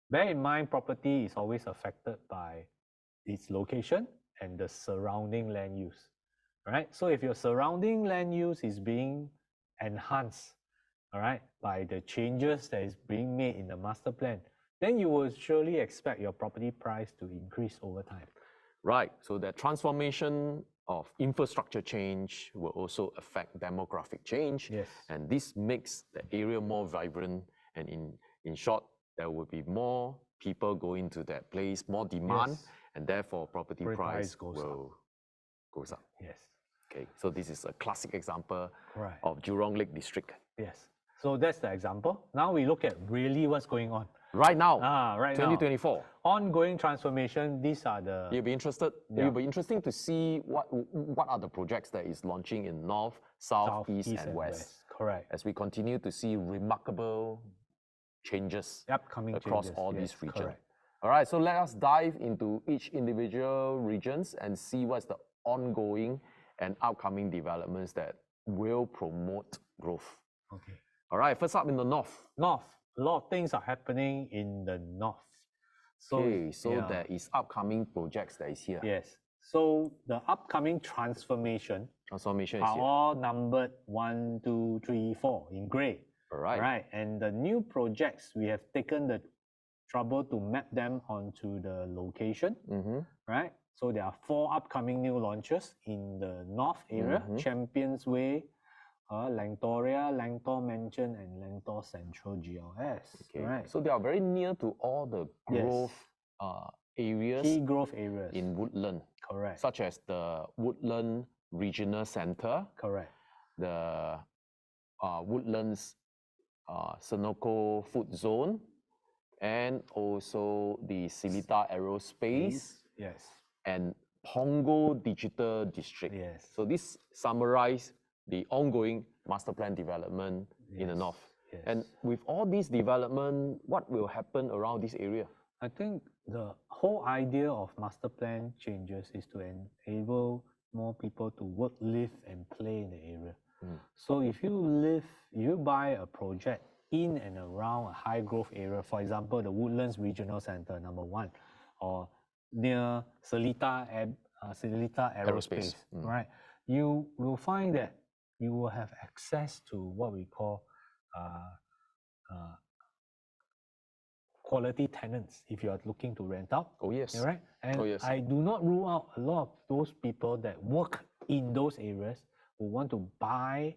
Bear in mind, property is always affected by its location and the surrounding land use, right? So if your surrounding land use is being enhanced, all right, by the changes that is being made in the master plan, then you will surely expect your property price to increase over time. Right, so the transformation of infrastructure change will also affect demographic change. Yes. And this makes the area more vibrant, and in short, there will be more people going to that place, more demand, and therefore property price goes up. Yes. Okay, so this is a classic example of Jurong Lake District. Yes. So that's the example. Now we look at really what's going on. Right now, 2024. Now. Ongoing transformation, these are the... You'll be interested, it'll be interesting to see what are the projects that is launching in North, South, East, and West. Correct. As we continue to see remarkable changes across all these regions. Correct. All right, so let us dive into each individual regions and see what's the ongoing and upcoming developments that will promote growth. Okay. All right, first up in the North. North. A lot of things are happening in the North. So there is upcoming projects that is here. Yes. So the upcoming transformation is are here. all numbered 1, 2, 3, 4 in gray. All right. Right. And the new projects, we have taken the trouble to map them onto the location. Right. So there are 4 upcoming new launches in the North area: Champions Way, Langtoria, Langtor Mansion, and Langtor Central GLS. Okay. Right. So they are very near to all the growth areas. Key growth areas in Woodland. Correct. Such as the Woodland Regional Center. Correct. The Woodlands Senoko Food Zone, and also the Seletar Aerospace. Yes. And Punggol Digital District. Yes. So this summarizes the ongoing master plan development in the North. Yes. And with all this development, what will happen around this area? I think the whole idea of master plan changes is to enable more people to work, live, and play in the area. So if you buy a project in and around a high growth area, for example, the Woodlands Regional Center, number one, or near Seletar Aerospace, right? You will find that you will have access to what we call quality tenants if you are looking to rent out. Oh, yes. Right? And oh, yes. I do not rule out a lot of those people that work in those areas who want to buy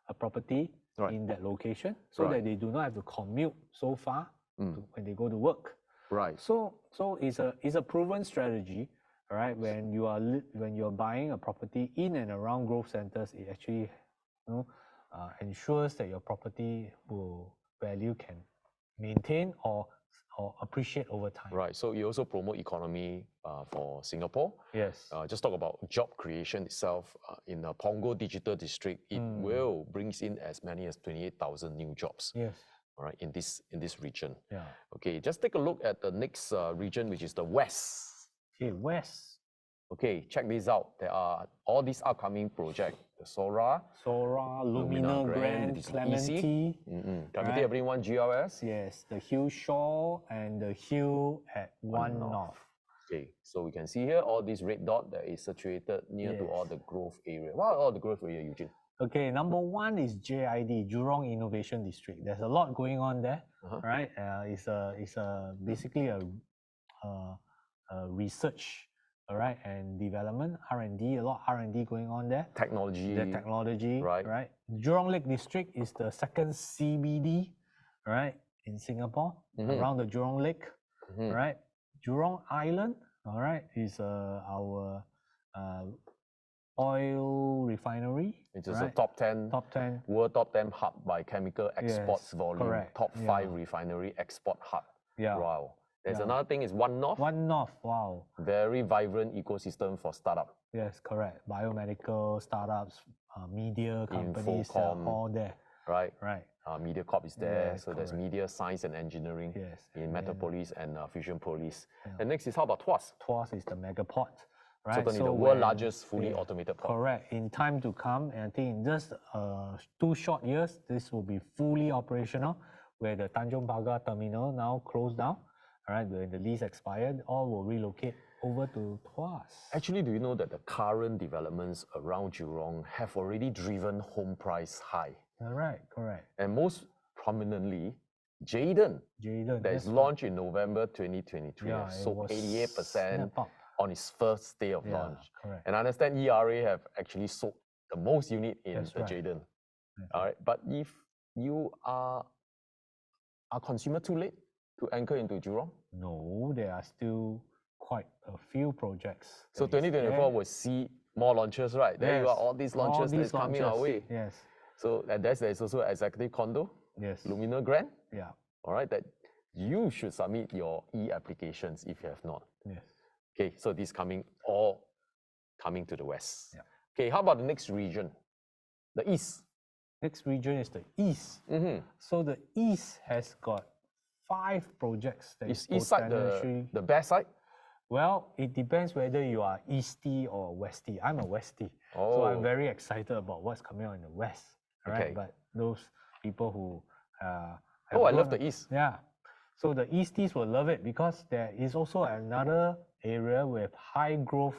a property in that location so that they do not have to commute so far when they go to work. Right. So it's a proven strategy, right? When you're buying a property in and around growth centers, it actually ensures that your property value can maintain or appreciate over time. Right. So you also promote economy for Singapore. Yes. Just talk about job creation itself in the Punggol Digital District. It will brings in as many as 28,000 new jobs. Yes. All right, in this region. Yeah. Okay. Just take a look at the next region, which is the West. Okay, West. Okay, check this out. There are all these upcoming projects. The Sora, Lumina Grand, Clementi. Clementi, everyone, GRS. Yes, the Hill Shore and the Hill at One North. Okay, so we can see here all these red dot that is situated near to all the growth area. What are all the growth area, Eugene? Okay, number one is JID, Jurong Innovation District. There's a lot going on there, right? It's basically a research, all right, and development, R&D, a lot of R&D going on there. Technology. The technology, right? Jurong Lake District is the second CBD, right, in Singapore, around the Jurong Lake, right? Jurong Island, all right, is our oil refinery. It is a top 10 world top 10 hub by chemical exports volume. Correct. Top 5 refinery export hub. Yeah. Wow. There's another thing is One North. One North, wow. Very vibrant ecosystem for startup. Yes, correct. Biomedical startups, media companies, all there. Right. Right. MediaCorp is there. Yes, so there's media science and engineering in Metropolis and Fusionopolis. And next is how about Tuas? Tuas is the megaport. Right? Certainly the world's largest fully automated port. Correct. In time to come, and I think in just 2 short years, this will be fully operational, where the Tanjong Pagar terminal now closed down. All right, when the lease expired, all will relocate over to Tuas. Actually, do you know that the current developments around Jurong have already driven home price high? All right, correct. And most prominently, Jayden that is launched in November 2023, sold 88% on its first day of launch. Correct. And I understand ERA have actually sold the most unit in the Jayden. All right, but if you are consumer too late to anchor into Jurong? No, there are still quite a few projects. So 2024 will see more launches, right? There you are, all these launches that's coming our way. Yes. So and there's also executive condo. Yes. Lumina Grand. Yeah. All right, that you should submit your e-applications if you have not. Yes. Okay, so this all coming to the west. Yeah. Okay, how about the next region? The east. Next region is the east. So the east has got 5 projects. That is east side the best side? Well, it depends whether you are eastie or westie. I'm a westie, so I'm very excited about what's coming out in the west. Right, but those people who I love the east. Yeah, so the easties will love it because there is also another area with high growth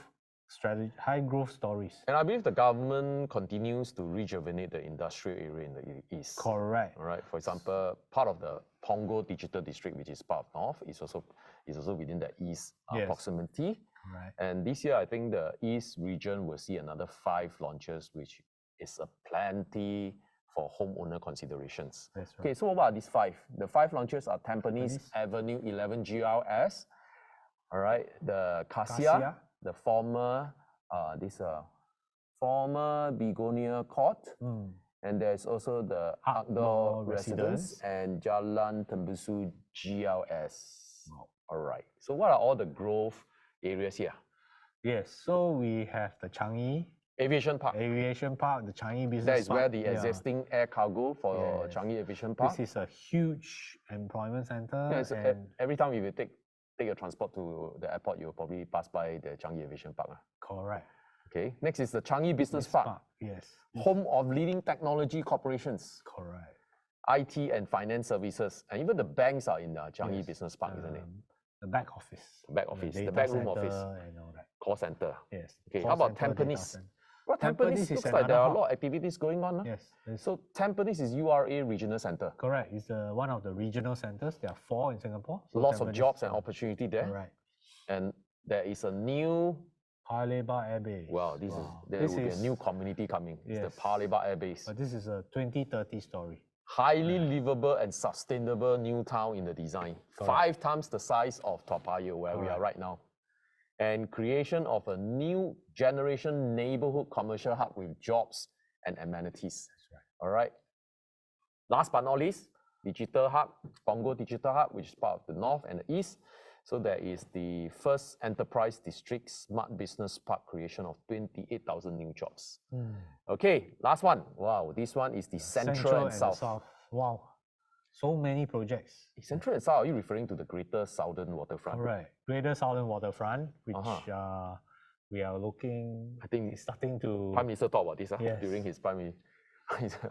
stories. And I believe the government continues to rejuvenate the industrial area in the east. Correct. All right. For example, part of the Punggol Digital District, which is part of North, is also within the east proximity. Right. And this year, I think the east region will see another 5 launches, which is a plenty for homeowner considerations. That's right. Okay, so what are these 5? The 5 launches are Tampines Avenue 11 GRS. All right, the Cassia. The former Begonia Court, and there's also the Outdoor Residence and Jalan Tembusu GLS. All right. So what are all the growth areas here? Yes. So we have the Changi Aviation Park. The Changi Business Park. That is where the existing air cargo for Changi Aviation Park. This is a huge employment center. Yeah, so every time you take your transport to the airport, you'll probably pass by the Changi Aviation Park. Correct. Okay. Next is the Changi Business Park. Yes. Home of leading technology corporations. Correct. IT and finance services, and even the banks are in Changi Yes, Business Park, isn't it? The back office. Back office, the data back room center office, and all that. call center. Yes. Okay, call how about center, data Tampines? center. Well, Tampines Tampines is looks like there another are a hub. lot of activities going on. Huh? Yes. So Tampines is URA Regional Center. Correct. It's one of the regional centers. There are 4 in Singapore. So Lots of Tampines jobs and is- opportunity there. Correct. And there is a new, Paya Lebar Air Base. well, there will be a new community coming. It's the Yes. Paya Lebar Air Base. But this is a 2030 story. Highly livable and sustainable new town in the design. Correct. 5 times the size of Toa Payoh, where we are Correct. right now. And creation of a new generation neighborhood commercial hub with jobs and amenities. That's right. All right. Last but not least, Digital Hub, Punggol Digital Hub, which is part of the north and the east. So there is the first enterprise district smart business park creation of 28,000 new jobs. Okay, last one. Wow, this one is the central and south. Wow. So many projects. Central and south, are you referring to the Greater Southern Waterfront? Correct. Greater Southern Waterfront, which Uh-huh. we are looking, I think it's starting to... Prime Minister talked about this Yes. during his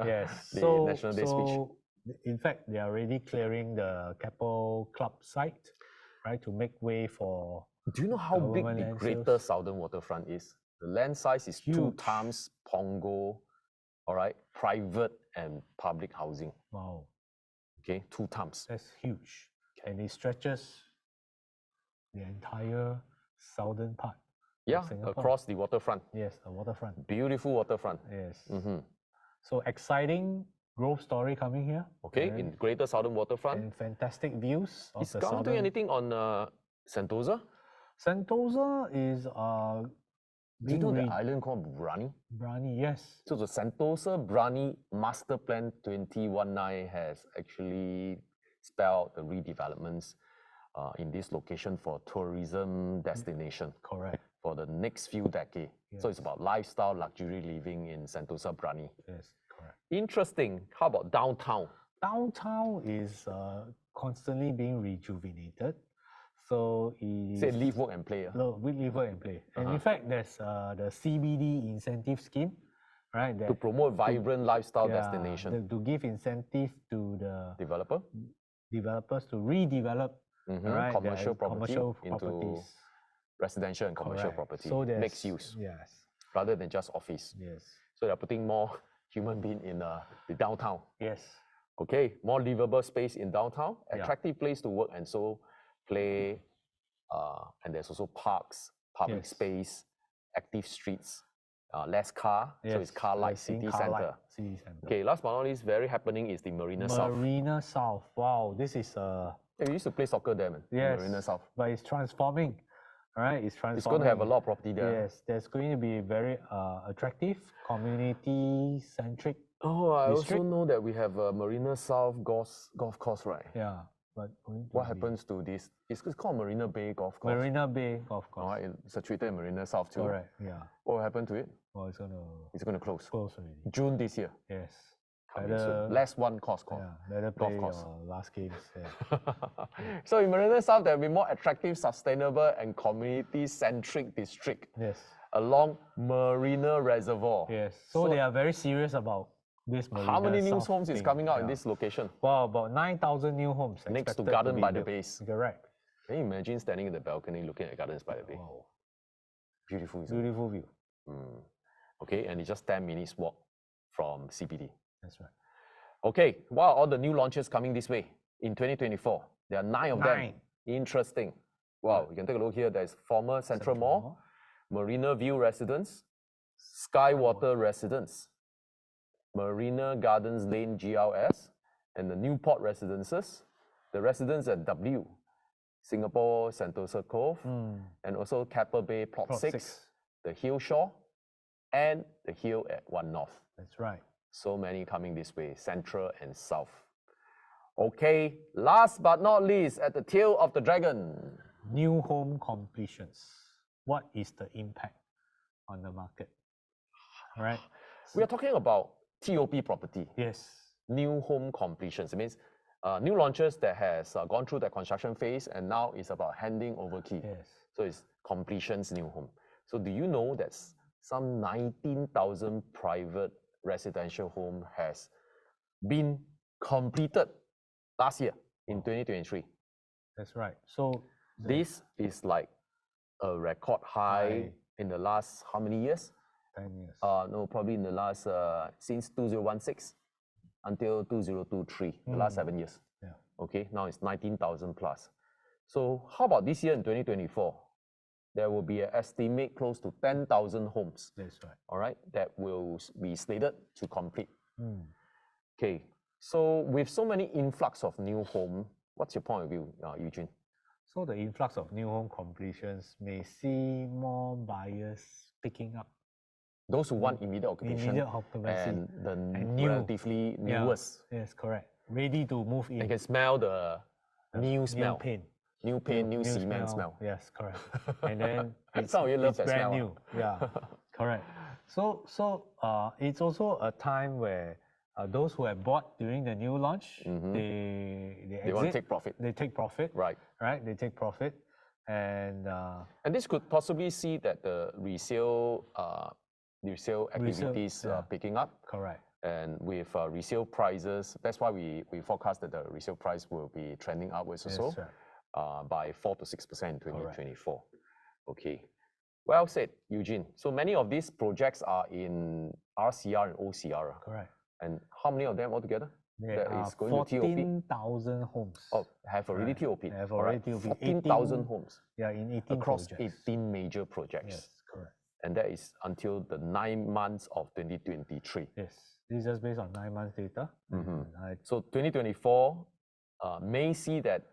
Yes. the so, National Day speech. so in fact, they are already clearing the Kappa Club site, right, to make way for... Do you know how big government the land Greater sales. Southern Waterfront is? The land size is 2 Huge. times Punggol, all right, private and public housing. Wow, Okay, 2 times. that's huge. And it stretches the entire southern part. Yeah, Singapore. across the waterfront. Yes, the waterfront. Beautiful waterfront. Yes. Mm-hmm. So exciting growth story coming here. Okay, and, in Greater Southern Waterfront. and fantastic views of Is the government doing southern. anything on Sentosa? Sentosa is Do you know the being island called Brani? Brani, yes. So the Sentosa Brani Master Plan 2019 has actually spelled the redevelopments in this location for tourism destination Correct. for the next few decades. So it's Yes. about lifestyle, luxury living in Sentosa Brani. Yes, correct. Interesting. How about downtown? Downtown is constantly being rejuvenated. So it Say is live, work and play. we live work and play. And in fact, there's the CBD incentive scheme, right? To That promote vibrant lifestyle yeah, destination. to give incentive to the Developer? developers to redevelop right, Commercial their property commercial into properties. residential and commercial Correct. property. So there's Mixed use Yes, rather than just office. yes, So they're putting more human being in the downtown. yes. Okay, more livable space in downtown, Yeah. attractive place to work and so play. And there's also parks, public Yes. space, active streets, less car. So it's Yes, car light seeing city car light center. city center. Okay, last but not least, very happening is the Marina South. Marina South. Wow, this is Yeah, we used to play soccer there, man. in yes, Marina South. but it's transforming. Right, it's transforming. It's going to have a lot of property there. Yes, there's going to be very attractive, community-centric. Oh, I district. also know that we have a Marina South golf course, right? Yeah, but going to What be happens to this? It's called Marina Bay Golf Course. Marina Bay Golf Course. All right, it's situated in Marina South too. Correct. Yeah. What will happen to it? Well, it's gonna It's going to close. close already. June this year. Yes. Coming Better- soon. Last one course called. Yeah, better golf play course. your last games. Yeah. So in Marina South, there will be more attractive, sustainable, and community-centric district Yes. along Marina Reservoir. Yes. So they are very serious about this Marina How many new South homes is thing. coming out in Yeah. this location? Wow, about 9,000 new homes Next to expected Garden be by the built. Bays. Correct. Can you imagine standing in the balcony looking at Gardens by the Bay? Wow. Beautiful, isn't it? Beautiful view. Okay, and it's just 10 minutes walk from CBD. That's right. Okay, what are all the new launches coming this way in 2024? There are 9 of them. 9. Interesting. Wow, you can take a look here. There's former Central Mall, Marina View Residence, Skywater Residence, Marina Gardens Lane GLS, and the Newport Residences, the residence at W, Singapore Sentosa Cove, and also Kappa Bay Plot, Plot 6, 6. the Hill Shore, and the Hill at One North. That's right. So many coming this way, Central and South. Okay, last but not least, at the tail of the dragon. New home completions. What is the impact on the market? All right. We are talking about TOP property, Yes. new home completions. It means new launches that has gone through the construction phase and now it's about handing over key. Yes. So it's completions new home. So do you know that some 19,000 private residential home has been completed last year in 2023. That's right. So this is like a record high in the last how many years? 10 years. No, probably in the last since 2016 until 2023, the last 7 years. Yeah. Okay, now it's 19,000 plus. So how about this year in 2024? There will be an estimate close to 10,000 homes. That's right. All right, that will be slated to complete. Okay, so with so many influx of new home, what's your point of view, Eugene? So the influx of new home completions may see more buyers picking up. Those who want immediate occupation, and the new, relatively newest. Yes, correct. Ready to move in. They can smell the new smell. New paint, new cement smell. Yes, correct. And then it's brand smell. New. Yeah, correct. So it's also a time where those who have bought during the new launch, they want to take profit. They take profit. Right. They take profit, and this could possibly see that the resale activities picking up. Correct. And with resale prices, that's why we forecast that the resale price will be trending upwards also by 4 to 6% in 2024. Correct. Okay. Well said, Eugene. So many of these projects are in RCR and OCR. Correct. And how many of them altogether? There are 14,000 homes. Oh, have already TOP. Have already TOP. 14,000 homes. Yeah, in 18 across projects. 18 major projects. Yes, correct. And that is until the 9 months of 2023. Yes, this is just based on 9 months data. So 2024 may see that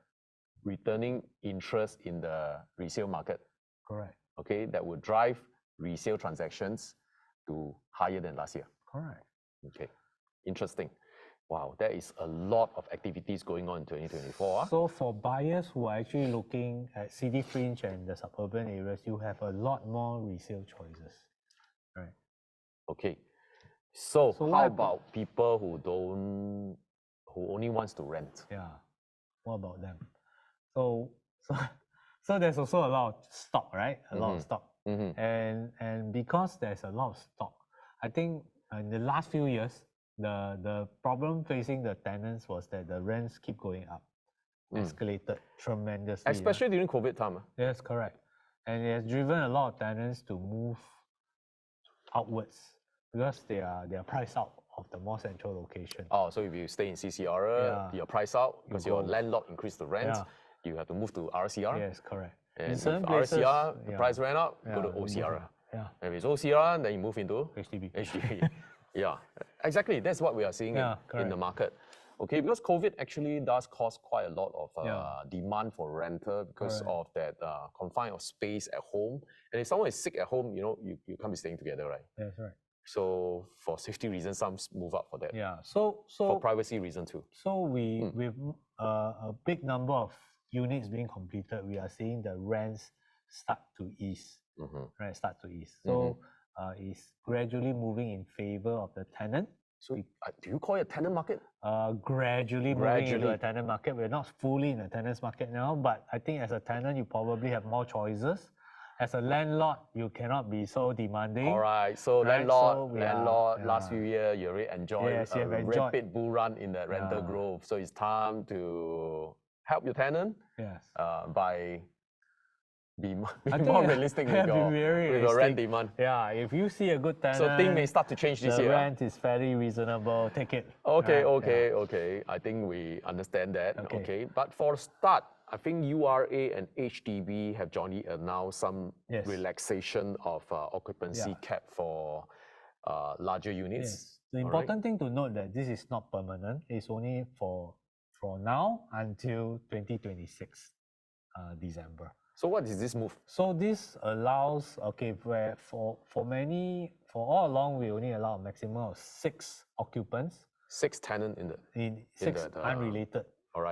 returning interest in the resale market. Correct. Okay, that will drive resale transactions to higher than last year. Correct. Okay, interesting. Wow, there is a lot of activities going on in 2024. So for buyers who are actually looking at city fringe and the suburban areas, you have a lot more resale choices. Right. Okay. So how about people who only wants to rent? Yeah. What about them? So there's also a lot of stock, right? A lot of stock. And because there's a lot of stock, I think in the last few years, the problem facing the tenants was that the rents keep going up, escalated tremendously. Especially during COVID time. Yes, correct. And it has driven a lot of tenants to move outwards because they are priced out of the more central location. Oh, so if you stay in CCR, you're priced out because your landlord increased the rent. You have to move to RCR. Yes, correct. And with RCR, the price went up, go to OCR. If it's OCR, then you move into HDB. Yeah, exactly. That's what we are seeing in the market. Okay, because COVID actually does cause quite a lot of demand for rental because of that confined of space at home. And if someone is sick at home, you can't be staying together, right? That's right. So for safety reasons, some move up for that. Yeah. So for privacy reason too. So with a big number of units being completed, we are seeing the rents start to ease. Right, start to ease. So it's gradually moving in favor of the tenant. So do you call it a tenant market? Gradually moving into a tenant market. We're not fully in a tenant's market now, but I think as a tenant, you probably have more choices. As a landlord, you cannot be so demanding. All right, so landlord, last few years, you already enjoyed a rapid bull run in the rental growth. So it's time to help your tenant by be more realistic with your rent demand. Yeah, if you see a good tenant, so things may start to change this year. The rent is fairly reasonable. Take it. Okay. I think we understand that. Okay. But for start, I think URA and HDB have jointly announced some relaxation of occupancy cap for larger units. Yes. The important thing to note that this is not permanent. It's only for now until 2026 December. So what is this move? So this allows, where for all along we only allow a maximum of 6 occupants. 6 tenants in unrelated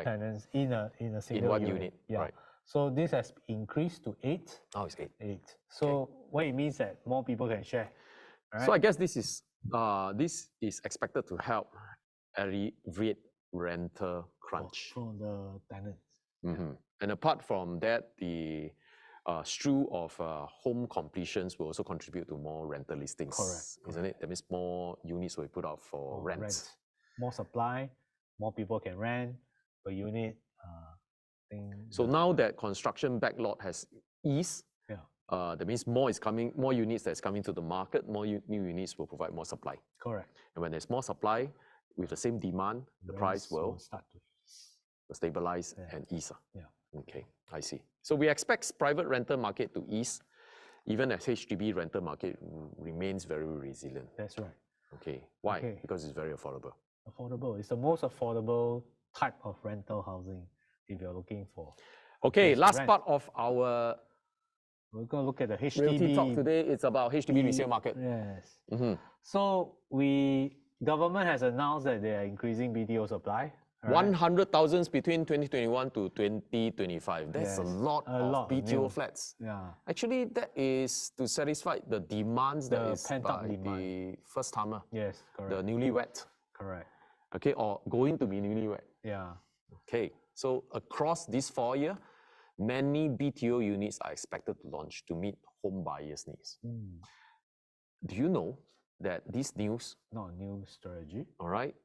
tenants in a single one unit. Yeah. Right. So this has increased to 8. Oh, it's 8. 8. So what it means that more people can share. Right? So I guess this is expected to help alleviate rental crunch from the tenants. And apart from that, the strew of home completions will also contribute to more rental listings. Correct. Isn't it? That means more units will be put out for rent. More supply, more people can rent per unit. So now that construction backlog has eased, that means more units that's coming to the market, more new units will provide more supply. Correct. And when there's more supply with the same demand, the price will start to stabilize and ease. Yeah. Okay, I see. So we expect private rental market to ease, even as HDB rental market remains very resilient. That's right. Okay, why? Okay. Because it's very affordable. Affordable. It's the most affordable type of rental housing if you're looking for. Okay, last part of our we're going to look at the HDB. Realty talk today. It's about HDB resale market. Yes. So government has announced that they are increasing BTO supply. 100,000 between 2021 to 2025. That's a lot of BTO flats. Yeah. Actually, that is to satisfy the demands that is by the first timer. Yes, correct. The newlywed. Correct. Okay, or going to be newlywed. Yeah. Okay, so across this 4 years, many BTO units are expected to launch to meet home buyers' needs. Do you know that this news, not a new strategy, all right,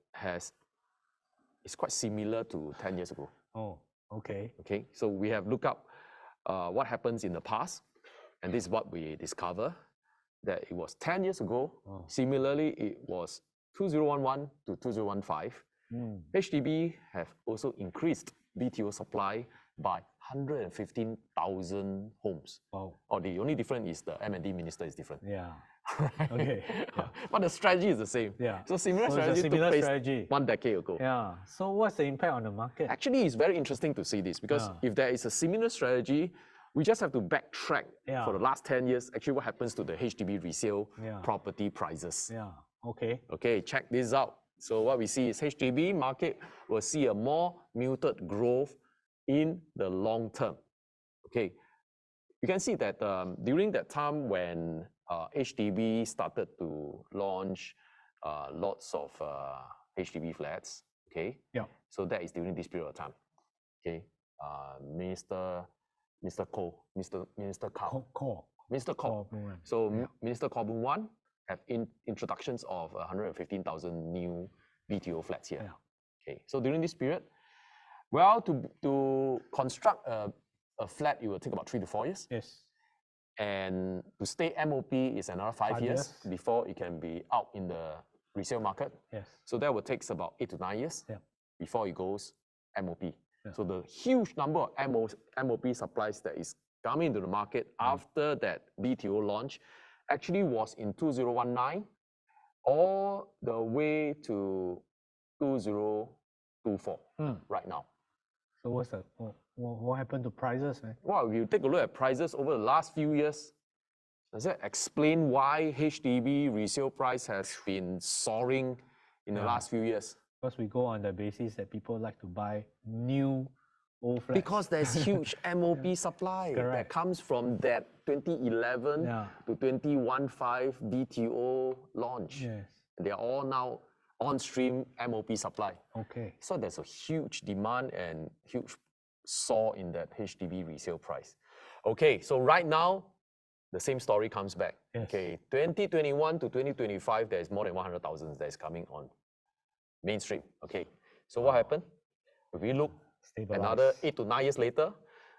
it's quite similar to 10 years ago. Oh, okay. Okay, so we have looked up what happens in the past, and this is what we discover, that it was 10 years ago. Similarly, it was 2011 to 2015. HDB have also increased BTO supply by 115,000 homes. Wow. Or the only difference is the M&D minister is different. Yeah. Right? Okay. Yeah. But the strategy is the same. Yeah. So similar strategy took place 1 decade ago. Yeah. So what's the impact on the market? Actually, it's very interesting to see this because if there is a similar strategy, we just have to backtrack for the last 10 years, actually what happens to the HDB resale property prices. Yeah. Okay. Okay, check this out. So what we see is HDB market will see a more muted growth in the long term. Okay, you can see that during that time when HDB started to launch lots of HDB flats, okay? Yeah. So that is during this period of time. Okay, Minister Koh. So Minister Koh Boon Wan have introductions of 115,000 new BTO flats here. Okay, so during this period, well, to construct a flat, it will take about 3 to 4 years. Yes. And to stay MOP is another 5 years before it can be out in the resale market. Yes. So that will take about 8 to 9 years before it goes MOP. Yeah. So the huge number of MOP supplies that is coming into the market after that BTO launch actually was in 2019 all the way to 2024 right now. So what happened to prices, man? Well, if you take a look at prices over the last few years, does that explain why HDB resale price has been soaring in the last few years? Because we go on the basis that people like to buy new old flats. Because there's huge MOP supply that comes from that 2011 to 2015 BTO launch. Yes. They are all now on-stream MOP supply. Okay. So there's a huge demand and huge soar in that HDB resale price. Okay, so right now, the same story comes back. Yes. Okay, 2021 to 2025, there's more than 100,000 that is coming on mainstream. Okay, so what happened? If we look another 8 to 9 years later,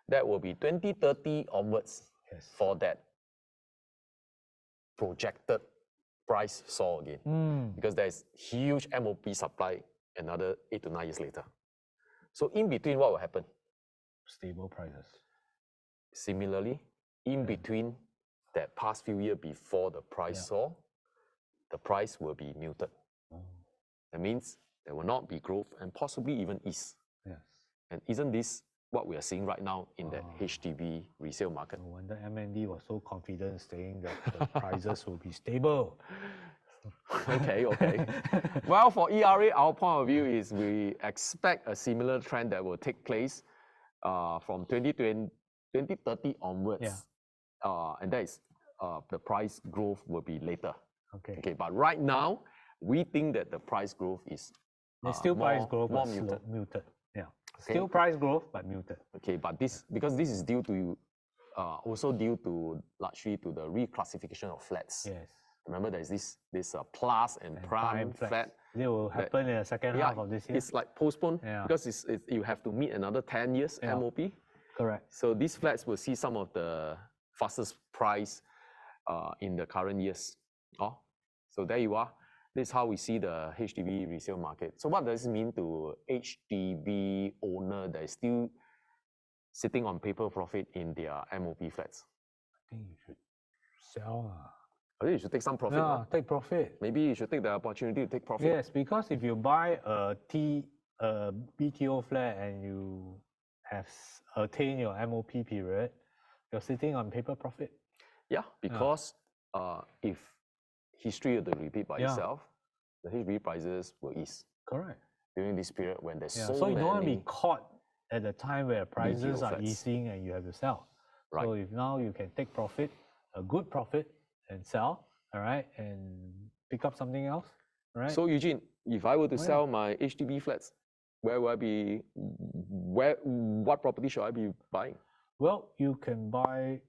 that will be 2030 onwards for that projected price soar again. Because there's huge MOP supply another 8 to 9 years later. So in between, what will happen? Stable prices. Similarly, in between that past few years before the price soar, the price will be muted. That means there will not be growth and possibly even ease. Yes. And isn't this what we are seeing right now in the HDB resale market? No wonder M&D was so confident saying that the prices will be stable. Okay. Well, for ERA, our point of view is we expect a similar trend that will take place from 2030 onwards. And that is the price growth will be later. Okay. But right now, we think that the price growth is price growth, more but muted. Yeah. Still price growth, but muted. Okay, but because this is due to also due to largely to the reclassification of flats. Yes. Remember, there is this plus and prime flat. It will happen in the second half of this year. It's like postponed Yeah. because you have to meet another 10 years MOP. Correct. So these flats will see some of the fastest price in the current years. Oh, so there you are. This is how we see the HDB resale market. So what does it mean to HDB owner that is still sitting on paper profit in their MOP flats? I think you should sell. I think you should take some profit. Yeah, take profit. Maybe you should take the opportunity to take profit. Yes, because if you buy a BTO flat and you have attained your MOP period, you're sitting on paper profit. Yeah, because if history were to repeat by itself, the HDB prices will ease. Correct. During this period when there's so you many. don't want to be caught at the time where prices BTO are flats. easing and you have to sell. Right. So if now you can take profit, a good profit, and sell, all right, and pick up something else, right? So Eugene, if I were to sell my HDB flats, where will I be? What property should I be buying? Well, you can buy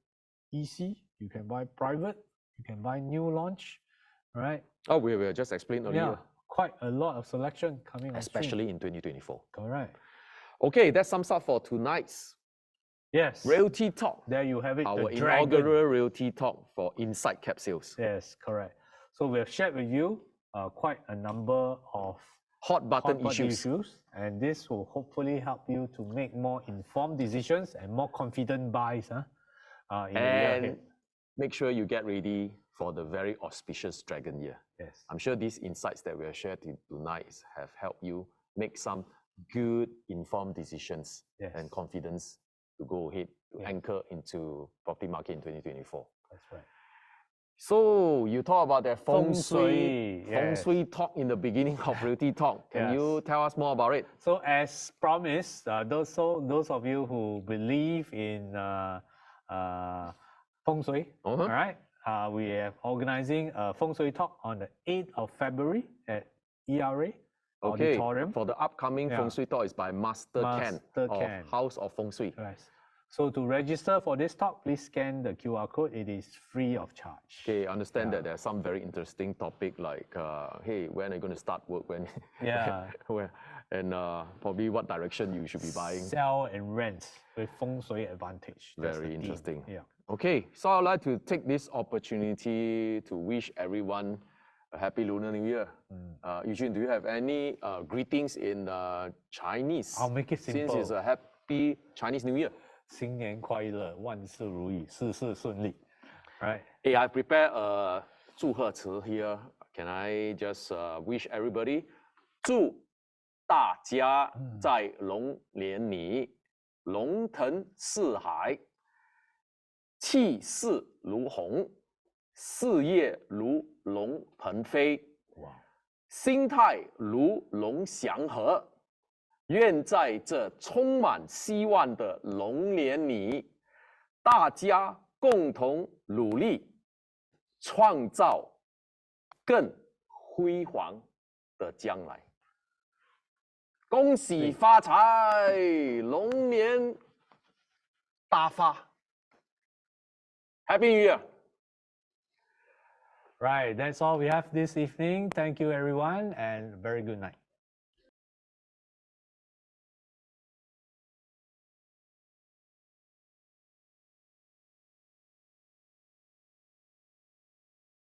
EC, you can buy private, you can buy new launch, right? Oh, we were just explained earlier. Yeah, quite a lot of selection coming on stream. Especially in 2024. Correct. Okay, that sums up for tonight's Realty Talk. There you have it. Our inaugural Realty Talk for Inside Capsules. Yes, correct. So we have shared with you quite a number of hot button issues, and this will hopefully help you to make more informed decisions and more confident buys. In the year ahead. Make sure you get ready for the very auspicious Dragon Year. Yes. I'm sure these insights that we have shared tonight have helped you make some good informed decisions and confidence to go ahead to anchor into property market in 2024. That's right. So you talk about that feng shui talk in the beginning of Realty Talk. Can you tell us more about it? So as promised, those of you who believe in feng shui, all right, we are organizing a feng shui talk on the 8th of February at ERA. Auditorium. For the upcoming feng shui talk is by Master Ken of House of Feng Shui. Right. So to register for this talk, please scan the QR code. It is free of charge. Okay, I understand that there are some very interesting topic like, hey, when are you going to start work? When? And probably what direction you should be buying. Sell and rent with feng shui advantage. Very interesting. Yeah. Okay, so I'd like to take this opportunity to wish everyone a happy Lunar New Year. Eugene, do you have any greetings in Chinese? I'll make it simple. Since it's a happy Chinese New Year. 新年快乐，万事如意，事事顺利。Right. Hey, I prepared a 祝贺词 here. Can I just wish everybody? 祝大家在龙年里龙腾四海，气势如虹，事业如龙腾飞，心态如龙祥和。愿在这充满希望的龙年里，大家共同努力，创造更辉煌的将来。恭喜发财，龙年大发。Happy New Year! Right, that's all we have this evening. Thank you, everyone, and very good night.